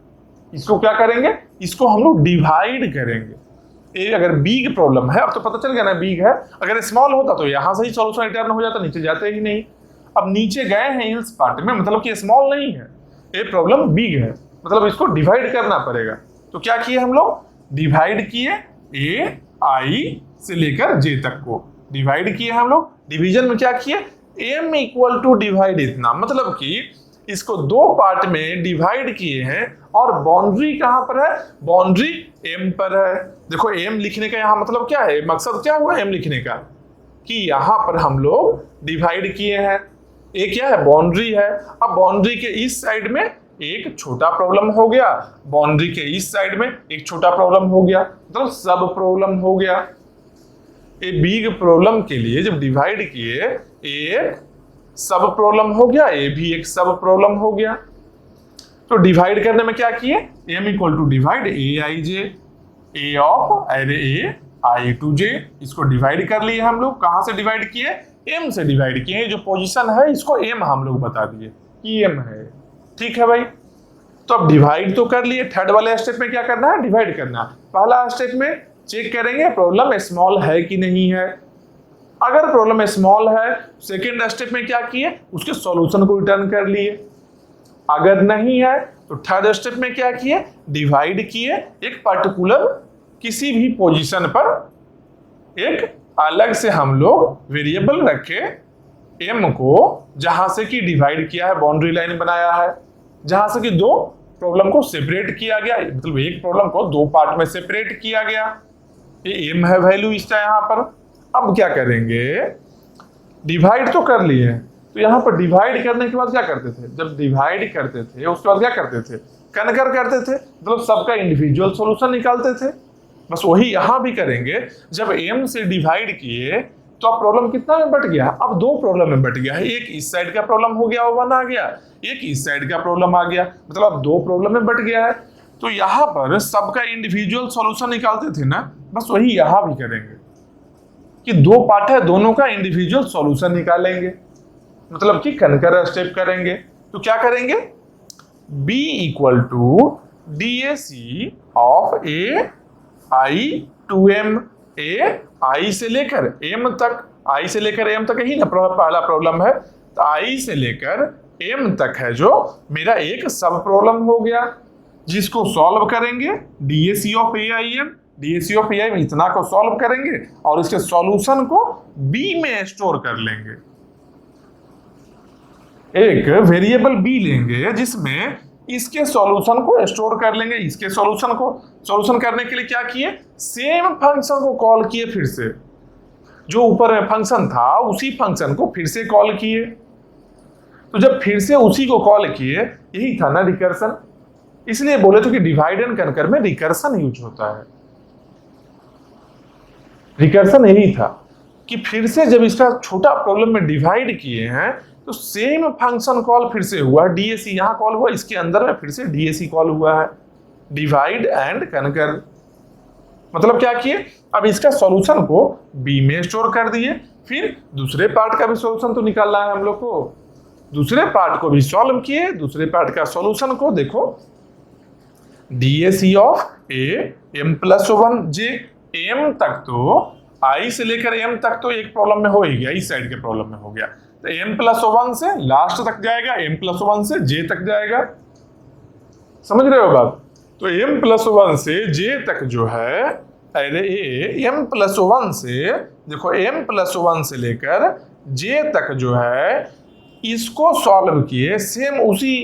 इसको क्या करेंगे, इसको हम लोग डिवाइड करेंगे। ए अगर बिग प्रॉब्लम है, अब तो पता चल गया ना बिग है, अगर स्मॉल होता तो यहां से ही सॉल्यूशन रिटर्न हो जाता, नीचे जाते ही नहीं। अब नीचे गए हैं इस पार्ट में, मतलब कि स्मॉल नहीं है, ए प्रॉब्लम बिग है, मतलब इसको डिवाइड करना पड़ेगा। तो क्या किए हम लोग, डिवाइड किए ए आई से लेकर जे तक को डिवाइड किए हम लोग। डिवीजन में क्या किए, एम इक्वल टू डिवाइड इतना, मतलब कि इसको दो पार्ट में डिवाइड किए हैं और बाउंड्री कहां पर है, बाउंड्री एम पर है। देखो एम लिखने का यहां मतलब क्या है, मकसद क्या हुआ एम लिखने का, कि यहां पर हम लोग डिवाइड किए हैं, ये क्या है बाउंड्री है। अब बाउंड्री के इस साइड में एक छोटा प्रॉब्लम हो गया, बाउंड्री के इस साइड में एक छोटा प्रॉब्लम हो गया, मतलब सब प्रॉब्लम हो गया। ए बिग प्रॉब्लम के लिए जब डिवाइड किए, एक सब प्रॉब्लम हो गया, ए भी एक सब प्रॉब्लम हो गया। तो डिवाइड करने में क्या किए, m equal to divide a I j, a of अरे ए आई टू जे, इसको डिवाइड कर लिए हम लोग। कहां से डिवाइड किए, एम से डिवाइड किए, जो पोजीशन है इसको एम हम लोग बता दिए कि एम है, ठीक है भाई। तो अब डिवाइड तो कर लिए, थर्ड वाले स्टेप में क्या करना है, डिवाइड करना। पहला स्टेप में चेक करेंगे प्रॉब्लम स्मॉल है कि नहीं है, अगर प्रॉब्लम स्मॉल है, सेकेंड स्टेप में क्या किए, उसके सॉल्यूशन को रिटर्न कर लिए। अगर नहीं है तो थर्ड स्टेप में क्या किए, डिवाइड किए, एक पर्टिकुलर किसी भी पोजीशन पर एक अलग से हम लोग वेरिएबल रखे एम को, जहां से कि डिवाइड किया है, बाउंड्री लाइन बनाया है, जहां से कि दो प्रॉब्लम को सेपरेट किया गया, मतलब एक प्रॉब्लम को दो पार्ट में सेपरेट किया गया। ये एम है वैल्यू इसका यहां पर। अब क्या करेंगे, डिवाइड तो कर लिए, तो यहां पर डिवाइड करने के बाद क्या करते थे, जब डिवाइड करते थे उसके बाद क्या करते थे, कनकर करते थे, मतलब सबका इंडिविजुअल सॉल्यूशन निकालते थे। बस वही यहां भी करेंगे। जब एम से डिवाइड किए तो अब प्रॉब्लम कितना में बट गया, अब दो प्रॉब्लम में बट गया है, एक इस साइड का प्रॉब्लम हो गया वो वन आ गया, एक इस साइड का प्रॉब्लम आ गया, मतलब अब दो प्रॉब्लम में बट गया है। तो यहां पर सबका इंडिविजुअल सॉल्यूशन निकालते थे ना, बस वही यहां भी करेंगे कि दो पार्ट है, दोनों का इंडिविजुअल सॉल्यूशन निकालेंगे, मतलब कि कनकर स्टेप करेंगे। तो क्या करेंगे, B equal to DAC of A I to M, A I से लेकर एम तक, आई से लेकर एम तक ही ना पहला प्रॉब्लम है, तो आई से लेकर एम तक है जो मेरा एक सब प्रॉब्लम हो गया, जिसको सॉल्व करेंगे DAC of A I M, DAC of A I में इतना को सॉल्व करेंगे और इसके सॉल्यूशन को B में स्टोर कर लेंगे। एक वेरिएबल B लेंगे जिसमें इसके सॉल्यूशन को स्टोर कर लेंगे, इसके सॉल्यूशन को सॉल्यूशन करने के लिए क्या किए, सेम फंक्शन को कॉल किए, फिर से जो ऊपर में फंक्शन था उसी फंक्शन को फिर से कॉल किए। तो जब फिर से उसी को कॉल किए, यही था ना रिकर्सन, इसलिए बोले तो कि डिवाइड एंड कनकर में रिकर्सन यूज होता है। रिकर्सन यही था कि फिर से जब इसका छोटा प्रॉब्लम में डिवाइड किए हैं तो सेम फंक्शन कॉल फिर से हुआ, DAC यहां कॉल हुआ, इसके अंदर में फिर से DAC कॉल हुआ है, डिवाइड एंड कनकर। मतलब क्या किए, अब इसका सॉल्यूशन को B में स्टोर कर दिए, फिर दूसरे पार्ट का भी सॉल्यूशन तो निकालना है हम लोग को, दूसरे पार्ट को भी सॉल्व किए, दूसरे पार्ट का सॉल्यूशन को देखो DAC of a m plus one j, m तक तो आई से लेकर एम तक तो एक प्रॉब्लम में हो ही गया, इस साइड के प्रॉब्लम में हो गया, तो एम प्लस वन से लास्ट तक जाएगा, एम प्लस वन से जे तक जाएगा, समझ रहे हो बात। तो एम प्लस वन से जे तक जो है, अरे एम प्लस वन से देखो, एम प्लस वन से लेकर जे तक जो है इसको सॉल्व किए, सेम उसी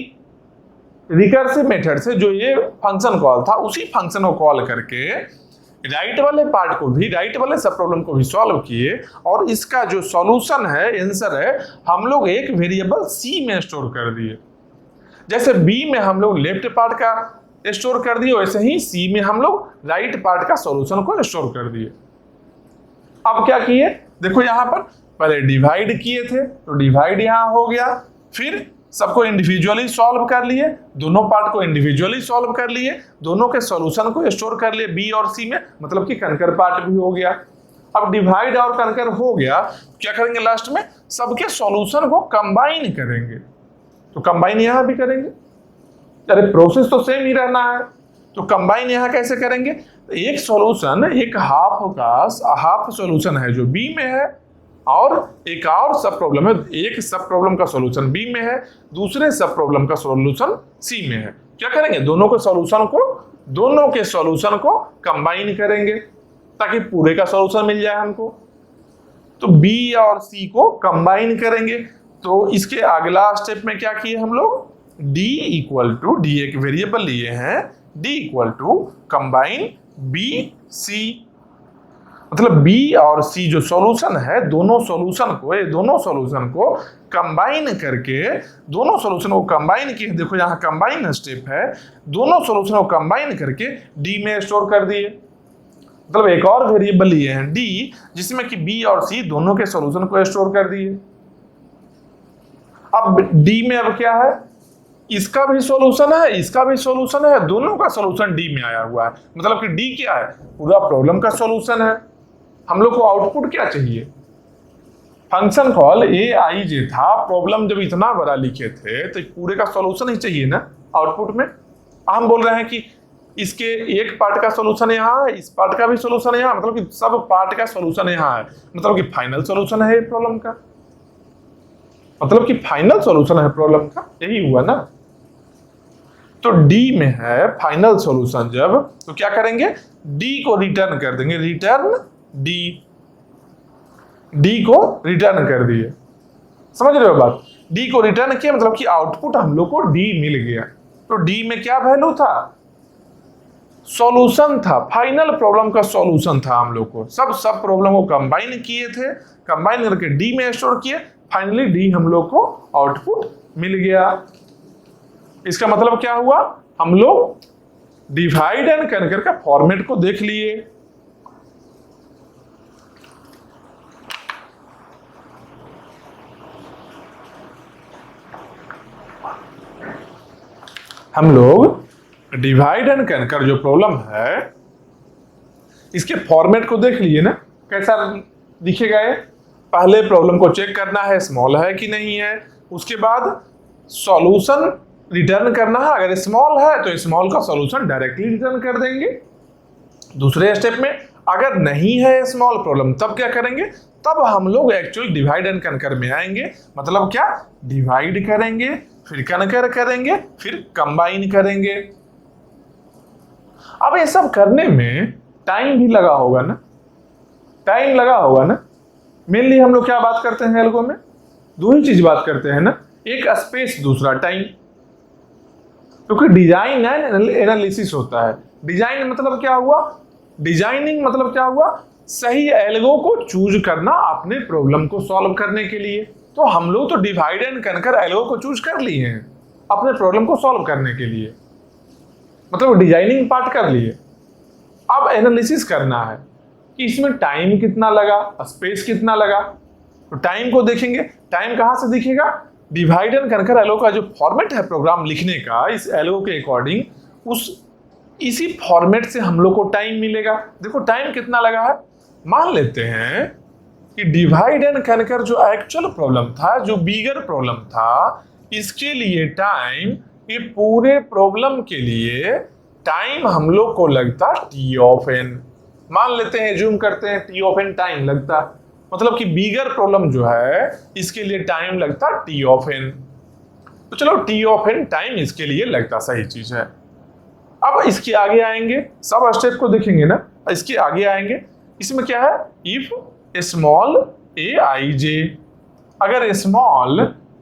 रिकर्सिव मेथड से जो ये फंक्शन कॉल था, उसी फंक्शन को कॉल करके राइट वाले पार्ट को भी, राइट वाले सब प्रॉब्लम को भी सॉल्व किए, और इसका जो सॉल्यूशन है, आंसर है, हम लोग एक वेरिएबल C में स्टोर कर दिए। जैसे B में हम लोग लेफ्ट पार्ट का स्टोर कर दिए, वैसे ही C में हम लोग राइट पार्ट का सॉल्यूशन को स्टोर कर दिए। अब क्या किए, देखो यहां पर पहले डिवाइड किए थे तो डिवाइड यहां हो गया, फिर सबको इंडिविजुअली सॉल्व कर लिए, दोनों पार्ट को इंडिविजुअली सॉल्व कर लिए, दोनों के सॉल्यूशन को स्टोर कर लिए B और C में, मतलब कि कनकर पार्ट भी हो गया। अब डिवाइड और कनकर हो गया, क्या करेंगे लास्ट में, सबके सॉल्यूशन को कंबाइन करेंगे। तो कंबाइन यहां भी करेंगे, अरे प्रोसेस तो सेम ही रहना है, तो कंबाइन यहां कैसे करेंगे, तो एक सॉल्यूशन, एक हाफ सॉल्यूशन है जो बी में है, और एक और सब प्रॉब्लम है, एक सब प्रॉब्लम का सॉल्यूशन बी में है, दूसरे सब प्रॉब्लम का सॉल्यूशन सी में है। क्या करेंगे, दोनों के सॉल्यूशन को कंबाइन करेंगे ताकि पूरे का सॉल्यूशन मिल जाए हमको। तो बी और सी को कंबाइन करेंगे। तो इसके अगला स्टेप में क्या किए हम लोग, डी इक्वल टू, डी एक वेरिएबल लिए हैं, d equal to combine b c, मतलब बी और सी जो सॉल्यूशन है, दोनों सॉल्यूशन को कंबाइन करके, दोनों सॉल्यूशन को कंबाइन किए, देखो यहाँ कंबाइन स्टेप है, दोनों सॉल्यूशन को कंबाइन करके डी में स्टोर कर दिए। मतलब एक और वेरिएबल लिए हैं डी, जिसमें कि बी और सी दोनों के सॉल्यूशन को स्टोर कर दिए। अब डी में अब क्या है, इसका भी सॉल्यूशन है, इसका भी सॉल्यूशन है, दोनों का सॉल्यूशन डी में आया हुआ है। मतलब कि डी क्या है, पूरा प्रॉब्लम का सॉल्यूशन है। हम लोग को आउटपुट क्या चाहिए, फंक्शन कॉल ए आई जे था, प्रॉब्लम जब इतना बड़ा लिखे थे तो पूरे का सॉल्यूशन ही चाहिए ना आउटपुट में। हम बोल रहे हैं कि इसके एक पार्ट का सॉल्यूशन यहाँ है, इस पार्ट का भी सॉल्यूशन यहाँ, मतलब कि सब पार्ट का सॉल्यूशन यहाँ है, मतलब कि फाइनल सॉल्यूशन है प्रॉब्लम का, मतलब कि फाइनल सॉल्यूशन है प्रॉब्लम का, यही हुआ ना। तो डी में है फाइनल सॉल्यूशन जब, तो क्या करेंगे, डी को रिटर्न कर देंगे, रिटर्न डी को रिटर्न कर दिए, समझ रहे हो बात। डी को रिटर्न किया मतलब कि आउटपुट हम लोग को डी मिल गया। तो डी में क्या वैल्यू था, सॉल्यूशन था, फाइनल प्रॉब्लम का सॉल्यूशन था। हम लोग को सब प्रॉब्लम को कंबाइन किए थे, कंबाइन करके डी में स्टोर किए, फाइनली डी हम लोग को आउटपुट मिल गया। इसका मतलब क्या हुआ, हम लोग डिवाइड एंड कनकर का फॉर्मेट को देख लिए। हम लोग डिवाइड एंड कनकर जो प्रॉब्लम है, इसके फॉर्मेट को देख लिए ना, कैसा दिखेगा ये। पहले प्रॉब्लम को चेक करना है स्मॉल है कि नहीं है, उसके बाद सॉल्यूशन रिटर्न करना है, अगर स्मॉल है तो स्मॉल का सॉल्यूशन डायरेक्टली रिटर्न कर देंगे। दूसरे स्टेप में अगर नहीं है स्मॉल प्रॉब्लम, तब क्या करेंगे, तब हम लोग एक्चुअल डिवाइड एंड कनकर में आएंगे। मतलब क्या, डिवाइड करेंगे, फिर कनकर करेंगे, फिर कंबाइन करेंगे। अब ये सब करने में टाइम भी लगा होगा ना, टाइम लगा होगा ना। मेनली हम लोग क्या बात करते हैं एल्गो में, दो ही चीज बात करते हैं ना, एक स्पेस, दूसरा टाइम। क्योंकि डिजाइन एंड एनालिसिस होता है। डिजाइन मतलब क्या हुआ, डिजाइनिंग मतलब क्या हुआ, सही एल्गो को चूज करना अपने प्रॉब्लम को सॉल्व करने के लिए। तो हम लोग तो डिवाइड एंड कनकर एल्गो को चूज कर लिए हैं अपने प्रॉब्लम को सॉल्व करने के लिए, मतलब डिजाइनिंग पार्ट कर लिए। अब एनालिसिस करना है कि इसमें टाइम कितना लगा, स्पेस कितना लगा। तो टाइम को देखेंगे, टाइम कहां से दिखेगा, डिवाइड एंड कनकर एल्गो का जो फॉर्मेट है प्रोग्राम लिखने का, इस एल्गो के अकॉर्डिंग इसी फॉर्मेट से हम लोग को टाइम मिलेगा। देखो टाइम कितना लगा है, मान लेते हैं कि डिवाइड एंड कनकर जो एक्चुअल प्रॉब्लम था, जो बिगर प्रॉब्लम था, इसके लिए टाइम, ये पूरे प्रॉब्लम के लिए टाइम हम लोग को लगता टी ऑफ एन। मान लेते हैं, जूम करते हैं, टी ऑफ एन टाइम लगता, मतलब कि बिगर प्रॉब्लम जो है इसके लिए टाइम लगता टी ऑफ एन। तो चलो टी ऑफ एन टाइम इसके लिए लगता, सही चीज है। अब इसके आगे आएंगे, सब स्टेप को देखेंगे ना, इसके आगे आएंगे, इसमें क्या है, इफ स्मॉल ए आई जे। अगर स्मॉल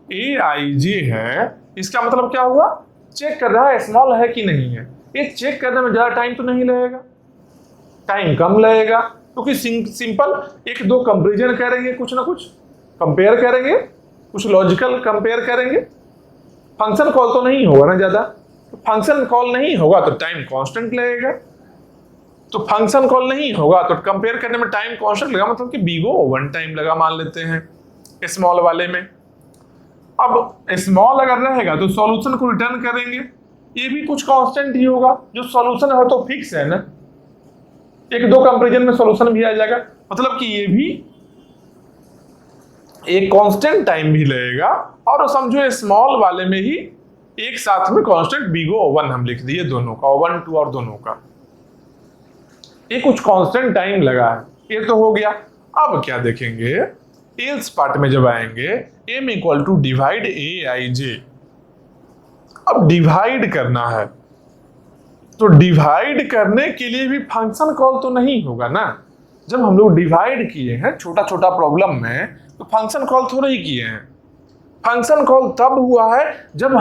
ए आई जे है, इसका मतलब क्या हुआ, चेक कर रहा है स्मॉल है कि नहीं है। ये चेक करने में ज्यादा टाइम तो नहीं लगेगा, टाइम कम लगेगा, क्योंकि सिंपल एक दो कंपैरिजन करेंगे, कुछ ना कुछ कंपेयर करेंगे, कुछ लॉजिकल कंपेयर करेंगे। फंक्शन कॉल तो नहीं होगा ना ज्यादा, तो फंक्शन कॉल नहीं होगा तो टाइम कांस्टेंट लगेगा। तो फंक्शन कॉल नहीं होगा तो कंपेयर करने में टाइम कांस्टेंट लगा, मतलब कि बीगो 1 टाइम लगा मान लेते हैं स्मॉल वाले में। अब स्मॉल अगर रहेगा तो सॉल्यूशन को रिटर्न करेंगे, ये भी कुछ कांस्टेंट ही होगा। जो सॉल्यूशन है तो फिक्स है ना, एक दो कंपैरिजन में सॉल्यूशन भी आ जाएगा, मतलब कि ये भी एक कांस्टेंट टाइम भी लगेगा, और समझो स्मॉल वाले में ही एक साथ में कांस्टेंट बिगो 1 हम लिख दिए, दोनों का 1 2 और दोनों का ये कुछ कांस्टेंट टाइम लगा है। ये तो हो गया। अब क्या देखेंगे, एल्स पार्ट में जब आएंगे, m equal to divide a आई जे। अब डिवाइड करना है, तो डिवाइड करने के लिए भी फंक्शन कॉल तो नहीं होगा ना। जब हम लोग डिवाइड किए हैं छोटा छोटा प्रॉब्लम में, तो फंक्शन कॉल थोड़ा ही किए हैं। फंक्शन कॉल तब हुआ है जब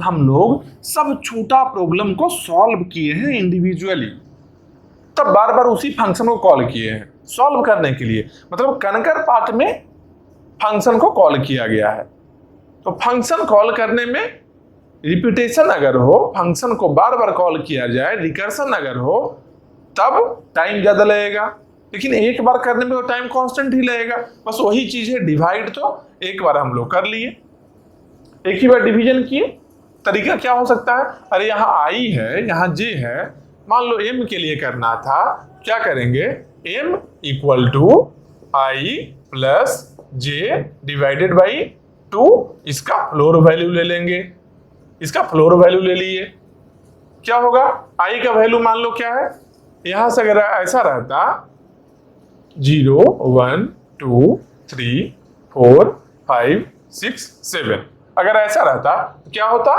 हम लोग सब छोटा प्रॉब्लम को सॉल्व किए हैं इंडिविजुअली, तब बार बार उसी फंक्शन को कॉल किए हैं सॉल्व करने के लिए। मतलब कनकर पार्ट में फंक्शन को कॉल किया गया है। तो फंक्शन कॉल करने में रिपीटेशन अगर हो, फंक्शन को बार बार कॉल किया जाए, रिकर्सन अगर हो, तब टाइम ज्यादा लगेगा, लेकिन एक बार करने में तो टाइम कांस्टेंट ही लगेगा। बस वही चीज है, डिवाइड तो एक बार हम लोग कर लिए, एक ही बार डिवीजन किए। तरीका क्या हो सकता है, अरे यहाँ आई है, यहाँ जे है, मान लो m के लिए करना था, क्या करेंगे, m equal to i plus j divided by 2, इसका फ्लोर वैल्यू ले लेंगे, इसका फ्लोर वैल्यू ले लिए, क्या होगा, आई का वैल्यू मान लो क्या है, यहां से अगर ऐसा रहता 0 1 2 3 4 5 6 7, अगर ऐसा रहता तो क्या होता,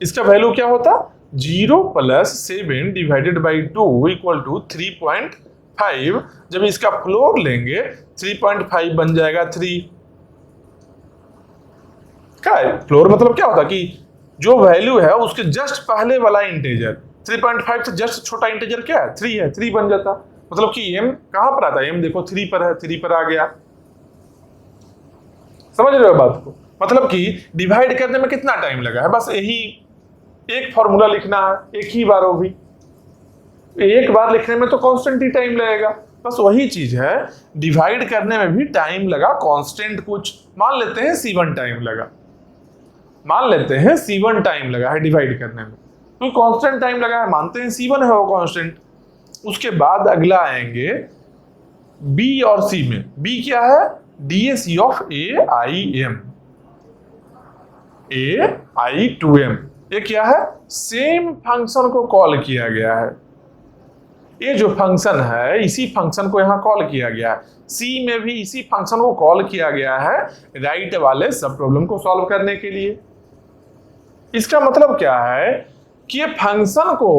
इसका वैल्यू क्या होता, 0 plus 7 divided by 2 equal to 3.5। जब इसका फ्लोर लेंगे 3.5 बन जाएगा 3। क्या है फ्लोर, मतलब क्या होता कि जो वैल्यू है उसके जस्ट पहले वाला इंटीजर, 3.5 से जस्ट छोटा इंटीजर क्या है, 3 है, 3 बन जाता। मतलब कि m कहां पर आता है, m देखो 3 पर है, 3 पर आ गया। समझ रहे हो बात को, मतलब कि डिवाइड करने में कितना टाइम लगा है, बस यही एक फॉर्मूला लिखना है, एक ही बार, वो भी एक बार लिखने में तो कांस्टेंट ही टाइम लगेगा। बस वही चीज है, डिवाइड करने में भी टाइम लगा कांस्टेंट, कुछ मान लेते हैं C1 टाइम लगा, मान लेते हैं C1 टाइम लगा है डिवाइड करने में, तो कांस्टेंट टाइम लगा है, मानते हैं C1 है वो कांस्टेंट। उसके बाद अगला आएंगे B और C में। B क्या है, DAC ऑफ AIM, AI2M। ये क्या है, सेम फंक्शन को कॉल किया गया है। ये जो फंक्शन है इसी फंक्शन को यहां कॉल किया गया है, सी में भी इसी फंक्शन को कॉल किया गया है राइट वाले सब प्रॉब्लम को सॉल्व करने के लिए। इसका मतलब क्या है कि ये फंक्शन को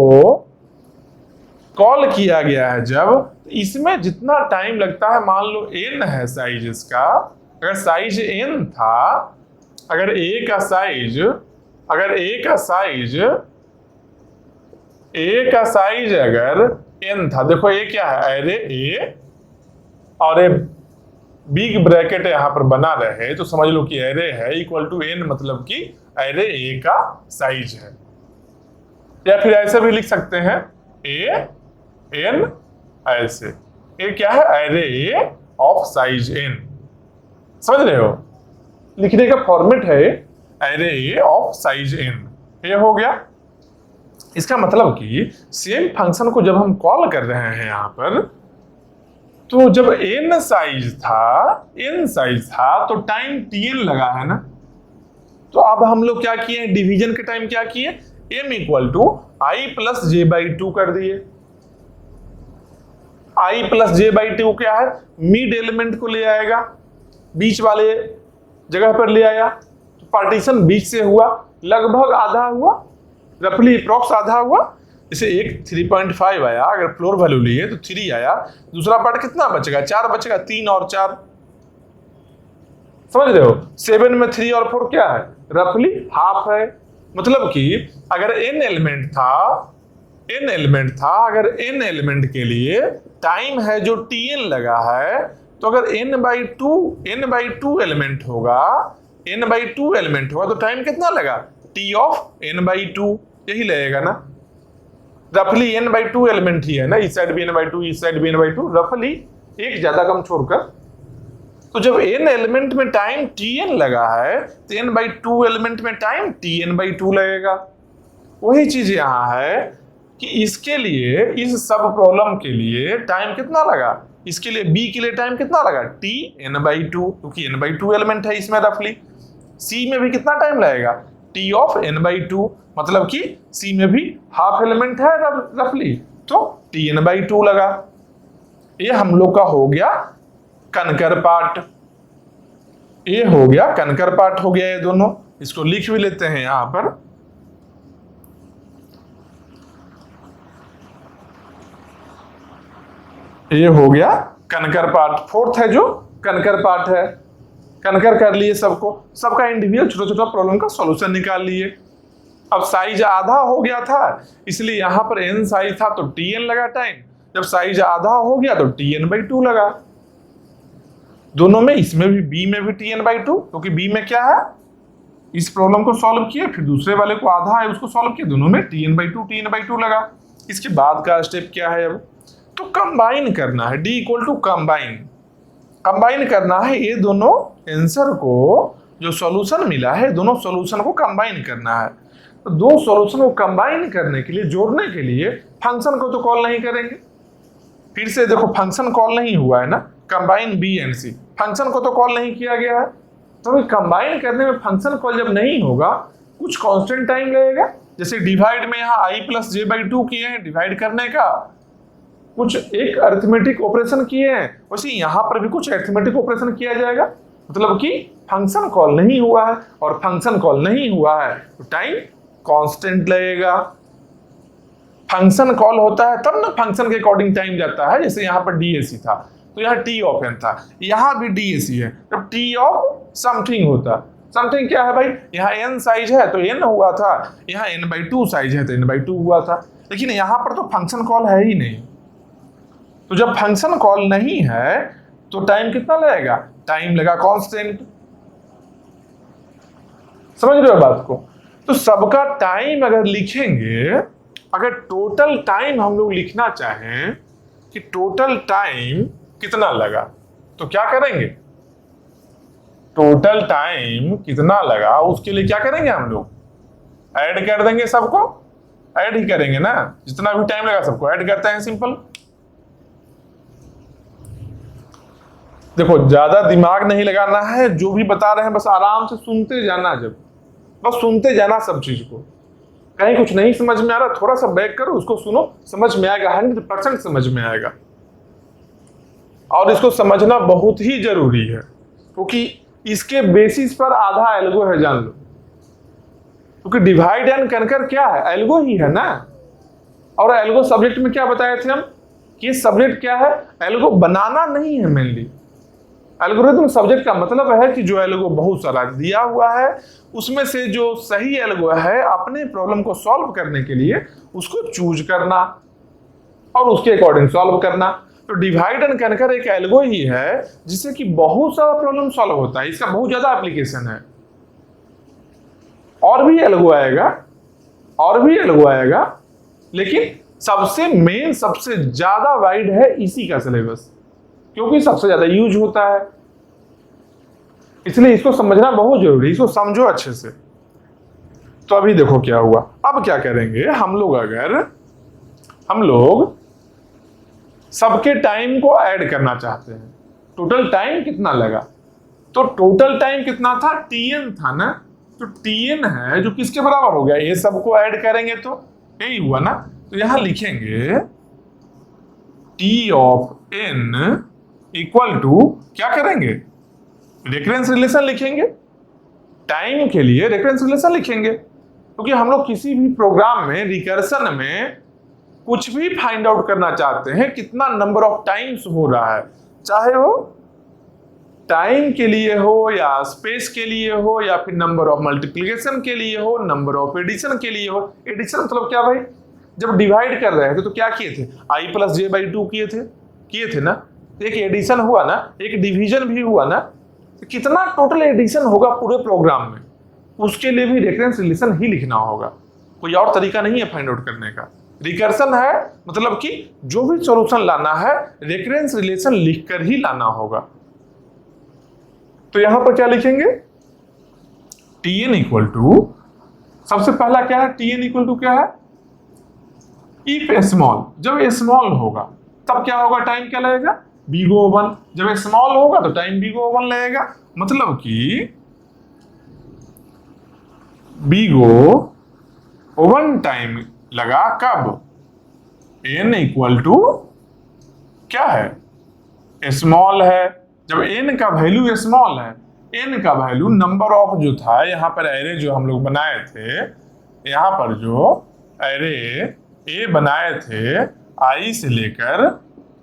कॉल किया गया है जब, इसमें जितना टाइम लगता है, मान लो n है साइज इसका, अगर साइज n था, अगर a का साइज अगर n था, देखो ये क्या है, एरे a और ये बिग ब्रैकेट यहां पर बना रहे तो समझ लो कि एरे है इक्वल टू n, मतलब कि एरे a का साइज है। या फिर ऐसे भी लिख सकते हैं a n, ऐसे ये क्या है, array a of size n। समझ रहे हो, लिखने का फॉर्मेट है array a of size n। ये हो गया। इसका मतलब कि सेम फंक्शन को जब हम कॉल कर रहे हैं यहां पर, तो जब n साइज था तो टाइम tn लगा है ना। तो अब हम लोग क्या किए, डिवीजन के टाइम क्या किए, m equal to i plus j by 2 कर दिए। आई प्लस जे बाई 2 क्या है, मिड एलिमेंट को ले आएगा, बीच वाले जगह पर ले आया, तो पार्टीशन बीच से हुआ, लगभग आधा हुआ, रफली अप्रॉक्स आधा हुआ। जैसे एक 3.5 आया, अगर फ्लोर वैल्यू लिए तो 3 आया, दूसरा पार्ट कितना बचेगा, 4 बचेगा, 3 और 4। समझ रहे हो, 7 में 3 और 4 क्या है, रफली हाफ है। मतलब कि अगर n एलिमेंट था, अगर n एलिमेंट के लिए टाइम है जो tn लगा है, तो अगर n बाई टू एलिमेंट होगा तो टाइम कितना लगा, t ऑफ n बाई 2, यही लगेगा ना। रफली n बाई 2 एलिमेंट ही है ना, इस साइड भी n बाई 2, इस साइड भी n बाई 2, रफली एक ज्यादा कम छोड़कर। तो जब n एलिमेंट में टाइम tn लगा है तो n बाई 2 एलिमेंट में टाइम tn बाई 2 लगेगा। वही चीज यहां है कि इसके लिए, इस सब प्रॉब्लम के लिए टाइम कितना लगा, इसके लिए बी के लिए टाइम कितना लगा, टी n/2, क्योंकि n/2 एलिमेंट है इसमें रफली। सी में भी कितना टाइम लगेगा, टी ऑफ n/2, मतलब कि सी में भी हाफ एलिमेंट है रफली, तो टी n/2 लगा। ये हम लोग का हो गया कनकर पार्ट, ये हो गया कनकर पार्ट हो गया ये दोनों। इसको लिख भी लेते हैं यहां पर, ये हो गया कनकर पार्ट। फोर्थ है जो कनकर पार्ट है, कनकर कर लिए सबको, सबका इंडिविजुअल छोटा छोटा प्रॉब्लम का सॉल्यूशन निकाल लिए। अब साइज आधा हो गया था, इसलिए यहां पर n साइज था तो tn लगा टाइम, जब साइज आधा हो गया तो tn/2 लगा। दोनों में, इसमें भी b में भी tn/2, क्योंकि b में क्या है, इस प्रॉब्लम को सॉल्व किए, फिर दूसरे वाले को आधा है उसको सॉल्व किया, दोनों में tn/2 लगा। इसके बाद का स्टेप क्या है, अब तो कंबाइन करना है, d equal to combine, combine करना है ये दोनों आंसर को, जो सॉल्यूशन मिला है दोनों सॉल्यूशन को कंबाइन करना है। तो दो सॉल्यूशन को कंबाइन करने के लिए, जोड़ने के लिए फंक्शन को तो कॉल नहीं करेंगे। फिर से देखो, फंक्शन कॉल नहीं हुआ है ना, combine b and c, function को तो कॉल नहीं किया गया है। तो कंबाइन करने में फंक्शन कॉल जब नहीं होगा, कुछ कांस्टेंट टाइम लगेगा। जैसे डिवाइड में यहाँ i+j/2 किए हैं डिवाइड करने का, कुछ एक अरिथमेटिक ऑपरेशन किए हैं, वैसे यहाँ पर भी कुछ अरिथमेटिक ऑपरेशन किया जाएगा। मतलब कि फंक्शन कॉल नहीं हुआ है, और फंक्शन कॉल नहीं हुआ है तो टाइम कांस्टेंट लगेगा। फंक्शन कॉल होता है तब ना फंक्शन के अकॉर्डिंग टाइम जाता है। जैसे यहाँ पर DAC था तो यहाँ t ऑफ n था, यहाँ भी DAC है, जब t ऑफ समथिंग होता, समथिंग क्या है भाई, यहाँ n साइज है तो n हुआ था, यहाँ n/2 साइज है तो n/2 हुआ था। लेकिन यहाँ पर तो फंक्शन कॉल है ही नहीं, तो जब फंक्शन कॉल नहीं है तो टाइम कितना लगेगा, टाइम लगा कांस्टेंट। समझ रहे हो बात को। तो सबका टाइम अगर लिखेंगे, अगर टोटल टाइम हम लोग लिखना चाहें कि टोटल टाइम कितना लगा, तो क्या करेंगे, टोटल टाइम कितना लगा उसके लिए क्या करेंगे, हम लोग ऐड कर देंगे, सबको ऐड ही करेंगे ना, जितना भी टाइम लगा सबको ऐड करते हैं, सिंपल। देखो ज्यादा दिमाग नहीं लगाना है, जो भी बता रहे हैं बस आराम से सुनते जाना, जब बस सुनते जाना सब चीज को। कहीं कुछ नहीं समझ में आ रहा, थोड़ा सा बैक करो, उसको सुनो, समझ में आएगा, 100% समझ में आएगा। और इसको समझना बहुत ही जरूरी है, क्योंकि इसके बेसिस पर आधा एल्गो है, जान लो। क्योंकि डिवाइड एंड कनकर क्या है, एल्गो ही है ना। और एल्गो सब्जेक्ट में क्या बताए थे हम, कि सब्जेक्ट क्या है, एल्गो बनाना नहीं है मेनली। एल्गोरिथम सब्जेक्ट का मतलब है कि जो एल्गो बहुत सारा दिया हुआ है, उसमें से जो सही एल्गो है अपने प्रॉब्लम को सॉल्व करने के लिए उसको चूज करना और उसके अकॉर्डिंग सॉल्व करना। तो डिवाइड एंड कनकर एक एल्गो ही है जिससे कि बहुत सारा प्रॉब्लम सॉल्व होता है, इसका बहुत ज्यादा एप्लीकेशन है। और भी एल्गो आएगा, और भी एल्गो आएगा, लेकिन सबसे मेन, सबसे ज्यादा वाइड है इसी का सिलेबस, क्योंकि सबसे ज्यादा यूज होता है, इसलिए इसको समझना बहुत जरूरी है। इसको समझो अच्छे से। तो अभी देखो क्या हुआ। अब क्या करेंगे हम लोग, अगर हम लोग सबके टाइम को ऐड करना चाहते हैं, टोटल टाइम कितना लगा, तो टोटल टाइम कितना था, tn था ना, तो tn है जो किसके बराबर हो गया, ये सबको ऐड करेंगे तो यही हुआ ना। तो यहां लिखेंगे t of n equal to, क्या करेंगे, रेफरेंस रिलेशन लिखेंगे, टाइम के लिए रेफरेंस रिलेशन लिखेंगे। क्योंकि हम लोग किसी भी प्रोग्राम में, रिकर्सन में कुछ भी फाइंड आउट करना चाहते हैं, कितना नंबर ऑफ टाइम्स हो रहा है, चाहे वो टाइम के लिए हो या स्पेस के लिए हो या फिर नंबर ऑफ मल्टीप्लिकेशन के लिए हो, नंबर ऑफ एडिशन के लिए हो। एडिशन मतलब क्या भाई, जब डिवाइड कर रहे थे तो क्या किए थे, i+j/2 किए थे ना, एक एडिशन हुआ ना, एक डिवीजन भी हुआ ना। तो कितना टोटल एडिशन होगा पूरे प्रोग्राम में, उसके लिए भी रेफरेंस रिलेशन ही लिखना होगा, कोई और तरीका नहीं है फाइंड आउट करने का। रिकर्सन है मतलब कि जो भी सॉल्यूशन लाना है रेफरेंस रिलेशन लिखकर ही लाना होगा। तो यहां पर क्या लिखेंगे, tn इक्वल टू, सबसे पहला क्या है, tn इक्वल टू क्या है, इफ स्मॉल, जब स्मॉल होगा तब क्या होगा, टाइम क्या लगेगा, बी गो 1, जब स्मॉल होगा तो टाइम बी गो 1 लगेगा, मतलब कि बी गो 1 टाइम लगा। कब? n इक्वल टू क्या है? स्मॉल है। जब n का वैल्यू स्मॉल है, n का वैल्यू नंबर ऑफ जो था यहाँ पर एरे जो हम लोग बनाए थे, यहाँ पर जो एरे ए बनाए थे i से लेकर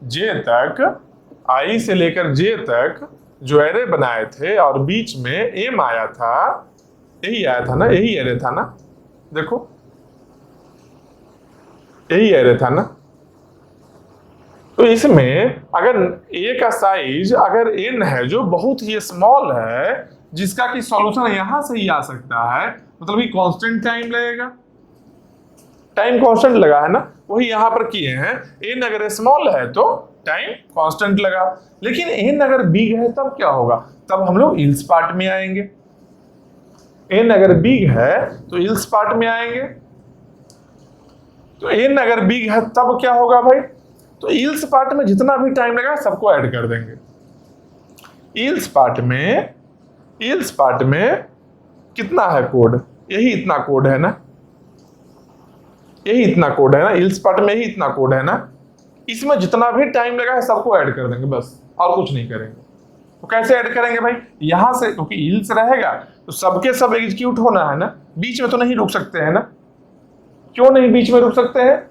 j तक जो एरे बनाए थे और बीच में m आया था, यही आया था ना, यही एरे था ना, देखो यही एरे था ना। तो इसमें अगर ए का साइज अगर n है जो बहुत ही स्मॉल है, जिसका कि सॉल्यूशन यहां से ही आ सकता है, मतलब कि कांस्टेंट टाइम लगेगा, टाइम कांस्टेंट लगा है ना, वही यहां पर किए हैं। n अगर स्मॉल है तो टाइम कांस्टेंट लगा, लेकिन n अगर बिग है तब क्या होगा? तब हम लोग इल्स पार्ट में आएंगे। n अगर बिग है तो इल्स पार्ट में आएंगे। तो n अगर बिग है तब क्या होगा भाई? तो इल्स पार्ट में जितना भी टाइम लगा सबको ऐड कर देंगे। इल्स पार्ट में कितना है कोड? यही इतना कोड है ना, यही इतना कोड है ना, इल्स पार्ट में ही इतना कोड है ना। इसमें जितना भी टाइम लगा है सबको ऐड कर देंगे बस, और कुछ नहीं करेंगे। तो कैसे ऐड करेंगे भाई? यहां से, क्योंकि इल्स रहेगा तो सबके सब एग्जीक्यूट होना है ना, बीच में तो नहीं रुक सकते हैं ना। क्यों नहीं बीच में रुक सकते हैं?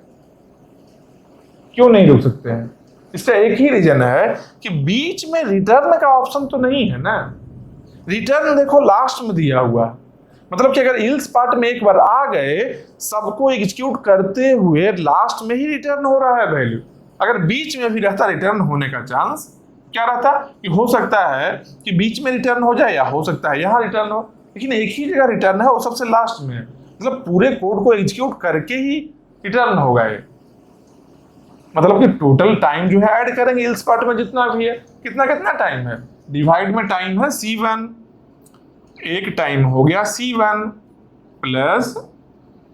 क्यों नहीं रुक सकते हैं? इसका एक ही रीजन है कि बीच में रिटर्न का ऑप्शन तो नहीं है ना। रिटर्न देखो लास्ट में दिया हुआ है, मतलब कि अगर इल्स पार्ट में एक बार आ गए, सबको एग्जीक्यूट करते हुए लास्ट में ही रिटर्न हो रहा है वैल्यू। अगर बीच में भी रहता रिटर्न होने का चांस, क्या रहता कि हो सकता है कि बीच में रिटर्न हो जाए, या हो सकता है यहां रिटर्न हो, लेकिन एक ही जगह रिटर्न है, वो सबसे लास्ट में है। मतलब पूरे कोड को एग्जीक्यूट करके ही रिटर्न होगा ये। मतलब कि टोटल टाइम जो है ऐड करेंगे इल्स पार्ट में जितना भी है, कितना कितना टाइम है, डिवाइड में टाइम है C1, एक टाइम हो गया C1 प्लस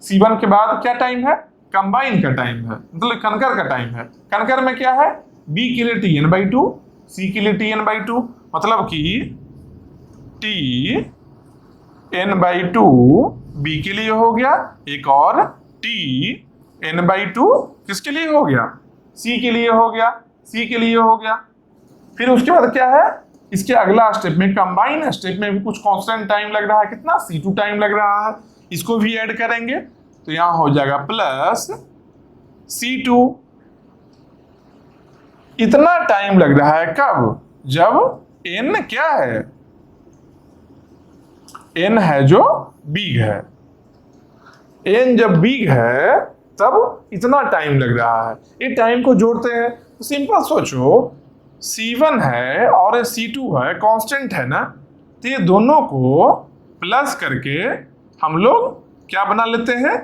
C1 के बाद क्या टाइम है? कंबाइन का टाइम है, मतलब कनकर का टाइम है। कनकर में क्या है? B के लिए Tn/2, C के लिए Tn/2, मतलब कि Tn/2 B के लिए हो गया, एक और Tn/2 किसके लिए हो गया? C के लिए हो गया, C के लिए हो गया। फिर उसके बाद क्या है? इसके अगला स्टेप में, कंबाइन स्टेप में भी कुछ कांस्टेंट टाइम लग रहा है, कितना? C2 टाइम लग रहा है, इसको भी ऐड करेंगे तो यहां हो जाएगा प्लस C2। इतना टाइम लग रहा है कब? जब n क्या है? n है जो बिग है। n जब बिग है तब इतना टाइम लग रहा है। ये टाइम को जोड़ते हैं तो सिंपल सोचो, C1 है और C2 है, कांस्टेंट है ना, तो ये दोनों को प्लस करके हम लोग क्या बना लेते हैं?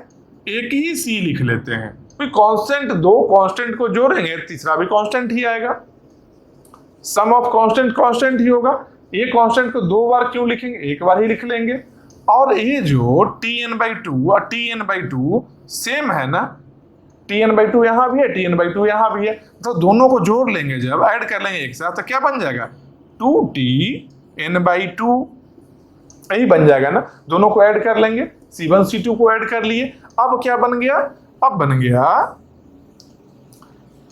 एक ही C लिख लेते हैं। फिर कांस्टेंट, दो कांस्टेंट को जोड़ेंगे तीसरा भी कांस्टेंट ही आएगा। सम ऑफ कांस्टेंट कांस्टेंट ही होगा। ये कांस्टेंट को दो बार क्यों लिखेंगे? एक बार ही लिख लेंगे। और ये जो Tn/2 और Tn/2 सेम है ना, Tn/2 यहां भी है, Tn/2 यहां भी है, तो दोनों को जोड़ लेंगे, जब ऐड कर लेंगे एक साथ तो क्या बन जाएगा? 2Tn/2 यही बन जाएगा ना। दोनों को ऐड कर लेंगे, C1 C2 को ऐड कर लिए। अब क्या बन गया? अब बन गया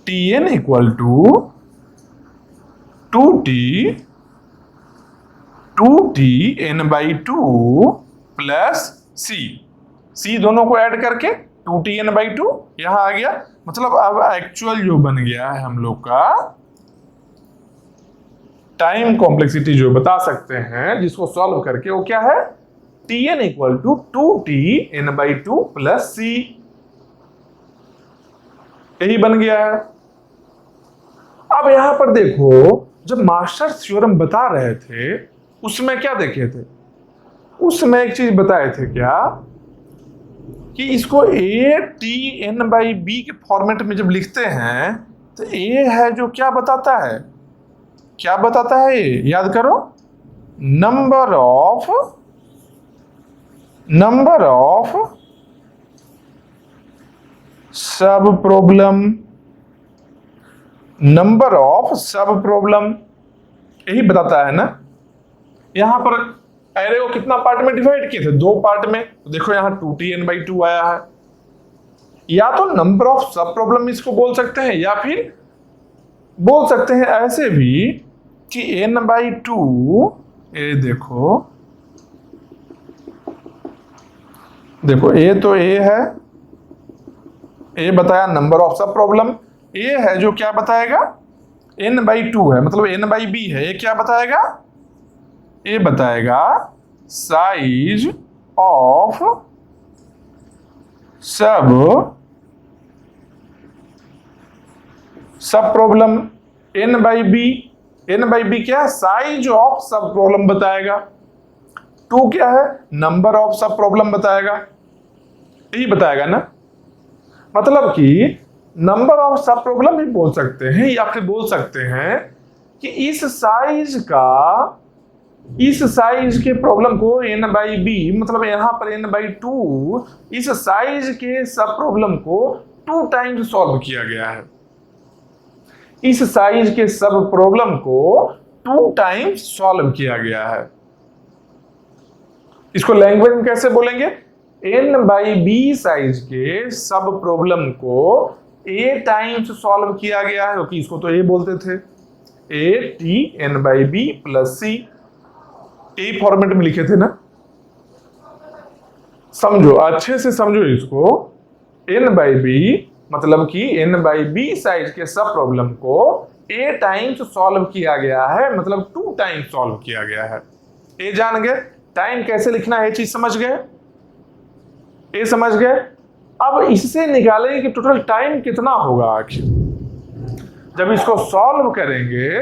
Tn equal to 2Tn/2 plus C दोनों को ऐड करके 2Tn/2 यहां आ गया। मतलब अब एक्चुअल जो बन गया है हम लोग का टाइम कॉम्प्लेक्सिटी जो बता सकते हैं, जिसको सॉल्व करके, वो क्या है? Tn equal to 2Tn/2 plus C, यही बन गया है। अब यहां पर देखो, जब मास्टर्स थ्योरम बता रहे थे उसमें क्या देखे थे? उसमें एक चीज बताए थे क्या, कि इसको ATN/B के फॉर्मेट में जब लिखते हैं तो A है जो क्या बताता है? क्या बताता है ये? याद करो, नंबर ऑफ सब प्रॉब्लम नंबर ऑफ सब प्रॉब्लम, यही बताता है ना। यहां पर एरे को कितना पार्ट में डिवाइड किए थे, 2 पार्ट में, तो देखो यहां 2t(n/2) आया है। या तो नंबर ऑफ सब प्रॉब्लम इसको बोल सकते हैं, या फिर बोल सकते हैं ऐसे भी कि n/2, ये देखो ए तो ए है, ए बताया नंबर ऑफ सब प्रॉब्लम, ए है जो क्या बताएगा n/2 है, मतलब n/b है। ये क्या बताएगा, ये बताएगा साइज ऑफ सब प्रॉब्लम। n/b क्या है, साइज ऑफ सब प्रॉब्लम बताएगा। 2 क्या है, नंबर ऑफ सब प्रॉब्लम बताएगा, यही बताएगा ना। मतलब कि नंबर ऑफ सब प्रॉब्लम भी बोल सकते हैं, या फिर बोल सकते हैं कि इस साइज के प्रॉब्लम को n/b, मतलब यहां पर n/2, इस साइज के सब प्रॉब्लम को 2 टाइम्स सॉल्व किया गया है। इस साइज के सब प्रॉब्लम को 2 टाइम्स सॉल्व किया गया है। इसको लैंग्वेज में कैसे बोलेंगे, n/b साइज के सब प्रॉब्लम को a टाइम्स सॉल्व किया गया है, क्योंकि इसको तो a बोलते थे, a(t(n/b + c), ए फॉर्मेट में लिखे थे ना। समझो, अच्छे से समझो इसको। n/b मतलब कि n/b साइज के सब प्रॉब्लम को a टाइम्स सॉल्व किया गया है, मतलब 2 टाइम्स सॉल्व किया गया है। ए जान गए, टाइम कैसे लिखना है, ये चीज समझ गए, ये समझ गए। अब इससे निकालेंगे कि टोटल टाइम कितना होगा आखिर। जब इसको सॉल्व करेंगे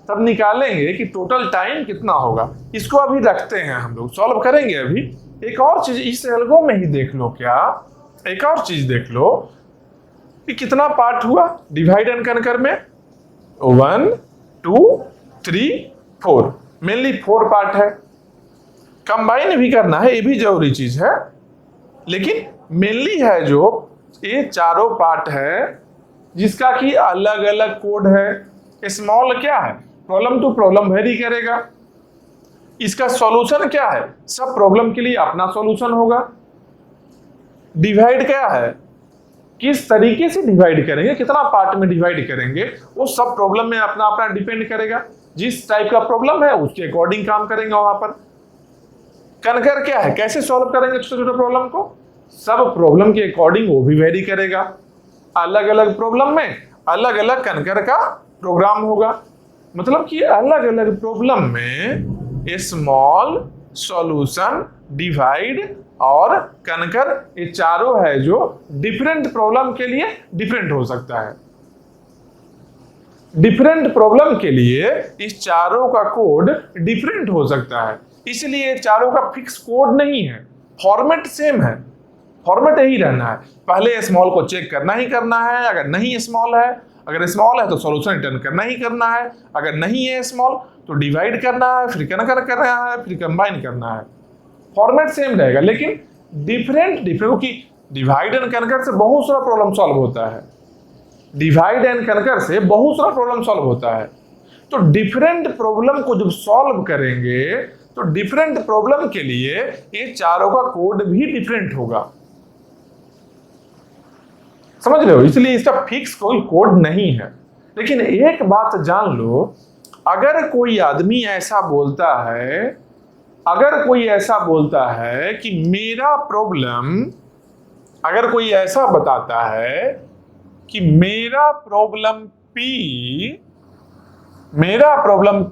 तब निकालेंगे कि टोटल टाइम कितना होगा। इसको अभी रखते हैं, हम लोग सॉल्व करेंगे अभी। एक और चीज इस एल्गो में ही देख लो, क्या एक और चीज देख लो कि कितना पार्ट हुआ डिवाइड एंड कनकर में, 1 2 3 4, मेनली 4 पार्ट है। कंबाइन भी करना है, ये भी जरूरी चीज है, लेकिन मेनली है जो ये चारों पार्ट है, जिसका कि अलग अलग कोड है। स्मॉल क्या है, प्रॉब्लम टू प्रॉब्लम वेरी करेगा। इसका सॉल्यूशन क्या है, सब प्रॉब्लम के लिए अपना सॉल्यूशन होगा। डिवाइड क्या है, किस तरीके से डिवाइड करेंगे, कितना पार्ट में डिवाइड करेंगे, वो सब प्रॉब्लम में अपना अपना डिपेंड करेगा। जिस टाइप का प्रॉब्लम है उसके अकॉर्डिंग काम करेंगे वहां पर। कनकर क्या है, कैसे सॉल्व करेंगे छोटे छोटे प्रॉब्लम को, सब प्रॉब्लम के अकॉर्डिंग वो भी वेरी करेगा। अलग अलग प्रॉब्लम में अलग अलग कनकर का प्रोग्राम होगा, मतलब कि अलग अलग प्रॉब्लम में स्मॉल, सॉल्यूशन, डिवाइड और कनकर, ये चारों है जो डिफरेंट प्रॉब्लम के लिए डिफरेंट हो सकता है। डिफरेंट प्रॉब्लम के लिए इस चारों का कोड डिफरेंट हो सकता है, इसलिए चारों का फिक्स कोड नहीं है, फॉर्मेट सेम है, फॉर्मेट यही रहना है। पहले स्मॉल को चेक करना ही करना है, अगर नहीं स्मॉल है, अगर स्मॉल है तो सॉल्यूशन रिटर्न करना ही करना है, अगर नहीं है स्मॉल तो डिवाइड करना है, फिर कनकर करना है, फिर कंबाइन करना है। फॉर्मेट सेम रहेगा, लेकिन डिफरेंट क्योंकि डिवाइड एंड कनकर से बहुत सारा प्रॉब्लम सॉल्व होता है। डिवाइड एंड कनकर से बहुत सारा प्रॉब्लम सॉल्व होता है, तो डिफरेंट प्रॉब्लम को जब सॉल्व करेंगे तो डिफरेंट प्रॉब्लम के लिए ये चारों का कोड भी डिफरेंट होगा। समझ रहे हो, इसलिए इसका फिक्स कोई कोड नहीं है। लेकिन एक बात जान लो, अगर कोई आदमी ऐसा बोलता है, अगर कोई ऐसा बोलता है कि मेरा प्रॉब्लम, अगर कोई ऐसा बताता है कि मेरा problem P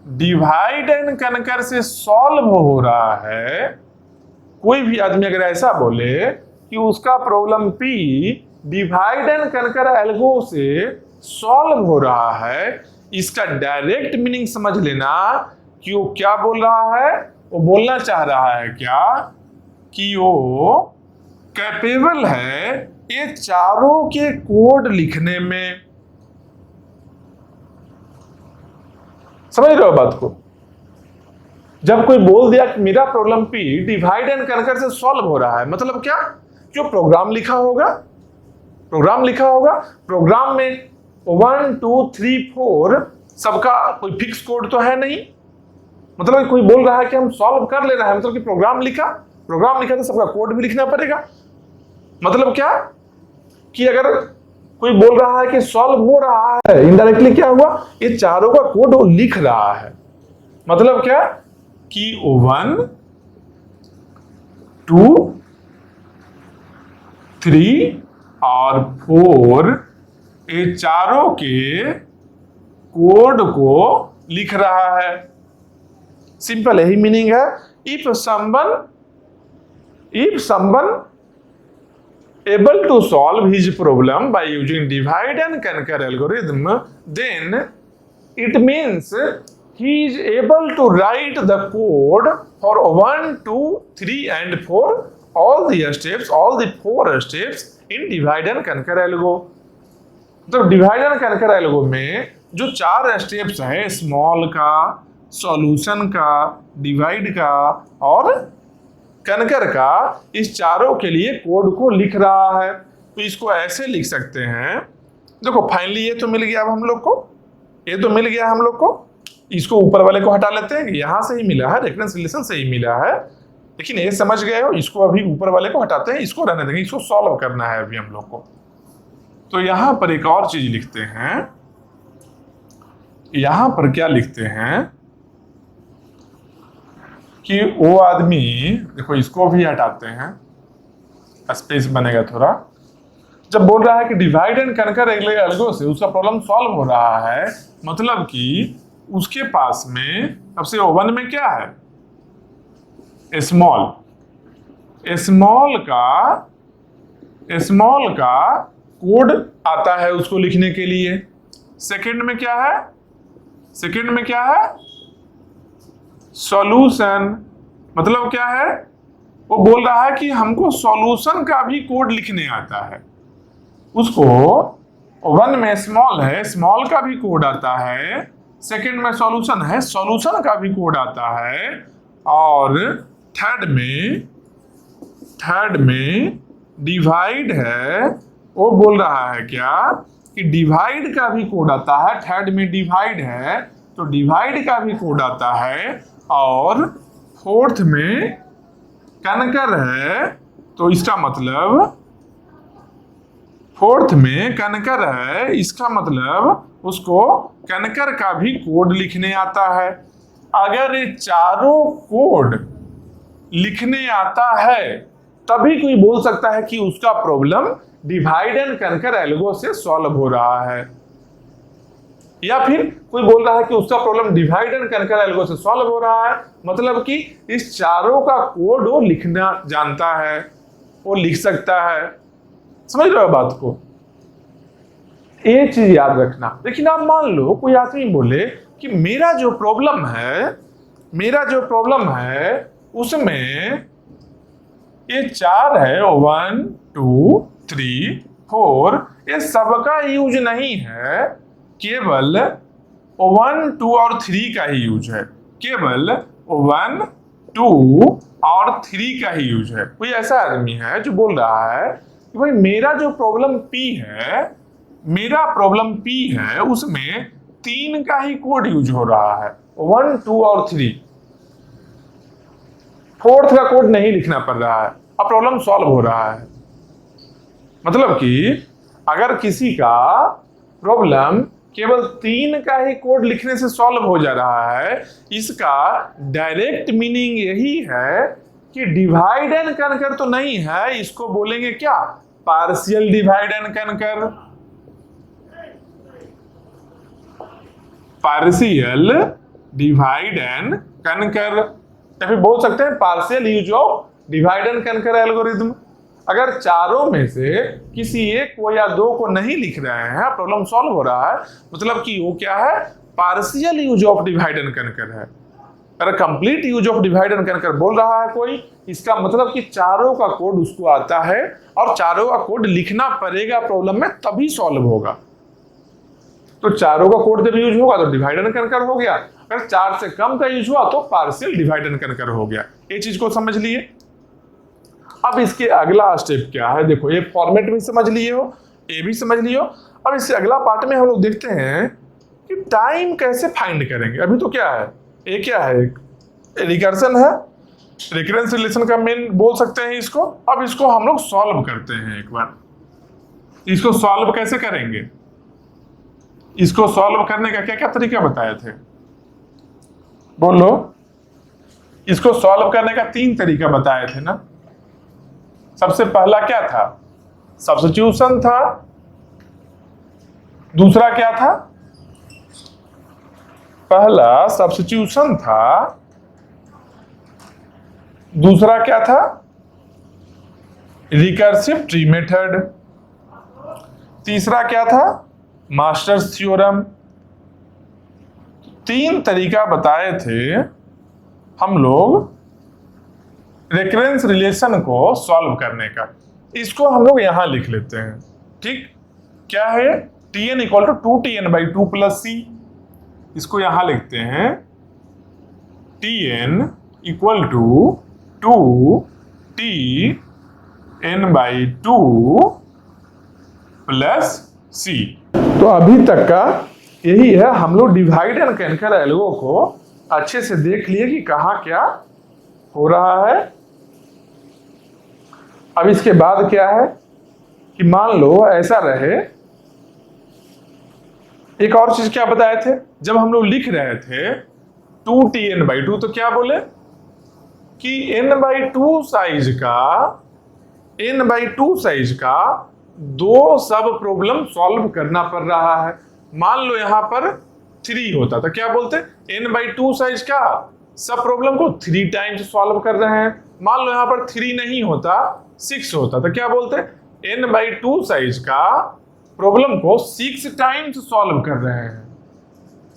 divide and conquer से सॉल्व हो रहा है, कोई भी आदमी अगर ऐसा बोले कि उसका problem P divide and conquer algo से सॉल्व हो रहा है, इसका डायरेक्ट मीनिंग समझ लेना कि वो क्या बोल रहा है। वो बोलना चाह रहा है क्या कि वो कैपेबल है ये चारों के कोड लिखने में। समझ रहे हो बात को? जब कोई बोल दिया कि मेरा problem P divide and conquer से सॉल्व हो रहा है, मतलब क्या, जो प्रोग्राम लिखा होगा, प्रोग्राम में 1 2 3 4 सबका कोई फिक्स कोड तो है नहीं। मतलब कोई बोल रहा है कि हम सॉल्व कर ले रहे हैं, मतलब कि प्रोग्राम लिखा तो सबका कोड भी लिखना पड़ेगा। मतलब क्या कि अगर कोई बोल रहा है कि सॉल्व हो रहा है, इनडायरेक्टली क्या हुआ, ये चारों का कोड वो लिख रहा है। मतलब क्या कि 1 2 3 और 4 ये चारों के कोड को लिख रहा है। सिंपल यही मीनिंग है। If someone able to solve his problem by using divide and conquer algorithm, then it means he is able to write the code for 1 2 3 and 4 all the 4 steps in divide and conquer algo। तो divide and कंकर algo में जो 4 steps है, small का, solution का, divide का और कंकर का, इस चारों के लिए कोड को लिख रहा है। तो इसको ऐसे लिख सकते हैं, देखो फाइनली ये तो मिल गया अब हम लोग को, ये तो मिल गया हम लोग को। इसको ऊपर वाले को हटा लेते हैं, यहां से ही मिला है, रेफरेंस रिलेशन से ही मिला है, लेकिन ये समझ गए हो। इसको अभी ऊपर वाले को हटाते हैं, इसको रहने देंगे, इसको सॉल्व करना है अभी हम लोग को। तो यहां पर एक और चीज लिखते हैं, यहां पर क्या लिखते हैं कि वो आदमी, देखो इसको भी हटाते हैं, स्पेस बनेगा थोड़ा। जब बोल रहा है कि डिवाइड एंड कंकर एल्गो से उसका प्रॉब्लम सॉल्व हो रहा है, मतलब कि उसके पास में सबसे ओवन में क्या है, स्मॉल का कोड आता है उसको लिखने के लिए। सेकंड में क्या है, सॉल्यूशन। मतलब क्या है, वो बोल रहा है कि हमको सॉल्यूशन का भी कोड लिखने आता है। उसको 1 में स्मॉल है, स्मॉल का भी कोड आता है। सेकंड में सॉल्यूशन है, सॉल्यूशन का भी कोड आता है। और थर्ड में डिवाइड है, वो बोल रहा है क्या कि डिवाइड का भी कोड आता है। थर्ड में डिवाइड है तो डिवाइड का भी कोड आता है। और फोर्थ में कंकर है, तो इसका मतलब फोर्थ में कंकर है, इसका मतलब उसको कंकर का भी कोड लिखने आता है। अगर ये चारों कोड लिखने आता है तभी कोई बोल सकता है कि उसका प्रॉब्लम डिवाइड एंड कंकर एल्गो से सॉल्व हो रहा है। या फिर कोई बोल रहा है कि उसका प्रॉब्लम डिवाइड एंड कंकर एल्गो से सॉल्व हो रहा है, मतलब कि इस चारों का कोड वो लिखना जानता है, वो लिख सकता है। समझ रहे हो बात को? ये चीज याद रखना। लेकिन आप मान लो कोई आदमी बोले कि मेरा जो प्रॉब्लम है उसमें ये 4 है, 1 2 3 4, ये सबका यूज नहीं है, केवल 1 2 और 3 का ही यूज है, केवल 1 2 और 3 का ही यूज है। कोई ऐसा आदमी है जो बोल रहा है कि भाई मेरा जो प्रॉब्लम P है उसमें 3 का ही कोड यूज हो रहा है, 1 2 और 3, फोर्थ का कोड नहीं लिखना पड़ रहा है, अब प्रॉब्लम सॉल्व हो रहा है। मतलब कि अगर किसी का प्रॉब्लम केवल 3 का ही कोड लिखने से सॉल्व हो जा रहा है, इसका डायरेक्ट मीनिंग यही है कि डिवाइड एंड कंकर तो नहीं है, इसको बोलेंगे क्या, पार्शियल डिवाइड एंड कंकर। पार्शियल डिवाइड एंड कंकर, या फिर बोल सकते हैं partial use of divide and कंकर एल्गोरिथम। अगर चारों में से किसी एक को या 2 को नहीं लिख रहे हैं, प्रॉब्लम सॉल्व हो रहा है, मतलब कि वो क्या है, partial use of divide and कंकर है। अगर complete use of divide and कंकर बोल रहा है कोई, इसका मतलब कि चारों का कोड उसको आता है और चारों का कोड लिखना पड़ेगा प्रॉब्लम में, तभी सॉल्व होगा। तो चारों का कोड जब यूज होगा तो डिवाइड एंड कंकर हो गया, अगर 4 से कम का यूज हुआ तो पार्शियल डिवाइड एंड कंकर हो गया। ये चीज को समझ लिए। अब इसके अगला स्टेप क्या है, देखो ये फॉर्मेट भी समझ लिए हो, ये भी समझ लियो। अब इससे अगला पार्ट में हम लोग देखते हैं कि टाइम कैसे फाइंड करेंगे। अभी तो क्या है, ये क्या है, रिकर्सन है, रिकरेंस रिलेशन का मेन बोल सकते हैं इसको। अब इसको हम लोग सॉल्व करते हैं एक बार। इसको सॉल्व कैसे करेंगे, इसको सॉल्व करने का क्या क्या तरीका बताए थे, बोलो। इसको सॉल्व करने का 3 तरीका बताए थे ना। सबसे पहला क्या था, सब्स्टिट्यूशन था। दूसरा क्या था, पहला सब्स्टिट्यूशन था। दूसरा क्या था, रिकर्सिव ट्री मेथड। तीसरा क्या था, मास्टर्स थ्योरम। 3 तरीका बताए थे हम लोग रिकरेंस रिलेशन को सॉल्व करने का। इसको हम लोग यहां लिख लेते हैं, ठीक। क्या है, Tn equal to 2Tn/2 plus C. इसको यहां लिखते हैं Tn equal to 2Tn/2 plus C. तो अभी तक का यही है। हम लोग डिवाइड एंड कैंकर एल्गो को अच्छे से देख लिए कि कहाँ क्या हो रहा है। अब इसके बाद क्या है कि मान लो ऐसा रहे, एक और चीज क्या बताए थे, जब हम लोग लिख रहे थे 2Tn/2 तो क्या बोले कि n/2 साइज का 2 सब प्रॉब्लम सॉल्व करना पड़ रहा है। मान लो यहां पर 3 होता तो क्या बोलते, n/2 साइज का सब प्रॉब्लम को 3 टाइम्स सॉल्व कर रहे हैं। मान लो यहां पर 3 नहीं होता, 6 होता तो क्या बोलते, n/2 साइज का प्रॉब्लम को 6 टाइम्स सॉल्व कर रहे हैं।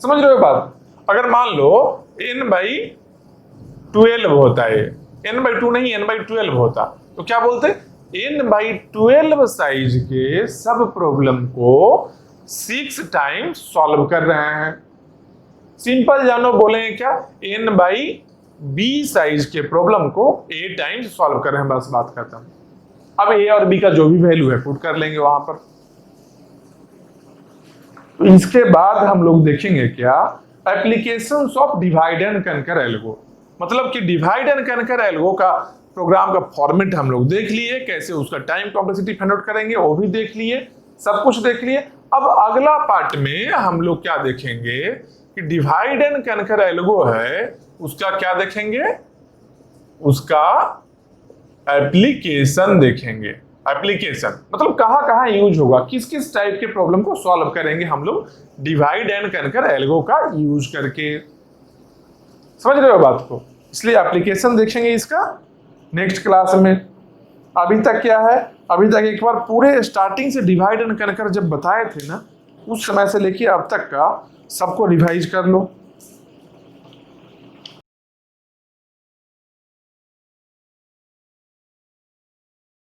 समझ रहे हो बात। अगर मान लो n/12 होता है, n/2 नहीं n/12 होता तो क्या बोलते, n/12 साइज के सब प्रॉब्लम को 6 टाइम्स सॉल्व कर रहे हैं। सिंपल जानो बोलेंगे क्या, n/b साइज के प्रॉब्लम को a टाइम्स सॉल्व कर रहे हैं, बस बात खत्म। अब a और b का जो भी वैल्यू है पुट कर लेंगे वहां पर। तो इसके बाद हम लोग देखेंगे क्या, applications of divide and canker algo. मतलब कि डिवाइड एंड कैंकर एल्गो का प्रोग्राम का फॉर्मेट हम लोग देख लिए, कैसे उसका टाइम कॉम्प्लेक्सिटी फाइंड आउट करेंगे वो भी देख लिए, सब कुछ देख लिए। अब अगला पार्ट में हम लोग क्या देखेंगे कि डिवाइड एंड कैंकर एल्गो है, उसका क्या देखेंगे, उसका एप्लीकेशन देखेंगे। एप्लीकेशन मतलब कहां कहां यूज होगा, किस किस टाइप के प्रॉब्लम को सॉल्व करेंगे हम लोग डिवाइड एंड कैंकर एल्गो का यूज करके। समझ रहे हो बात को, इसलिए एप्लीकेशन देखेंगे इसका नेक्स्ट क्लास में। अभी तक क्या है, अभी तक एक बार पूरे स्टार्टिंग से डिवाइड एंड कैंकर जब बताए थे ना, उस समय से लेके अब तक का सबको रिवाइज कर लो।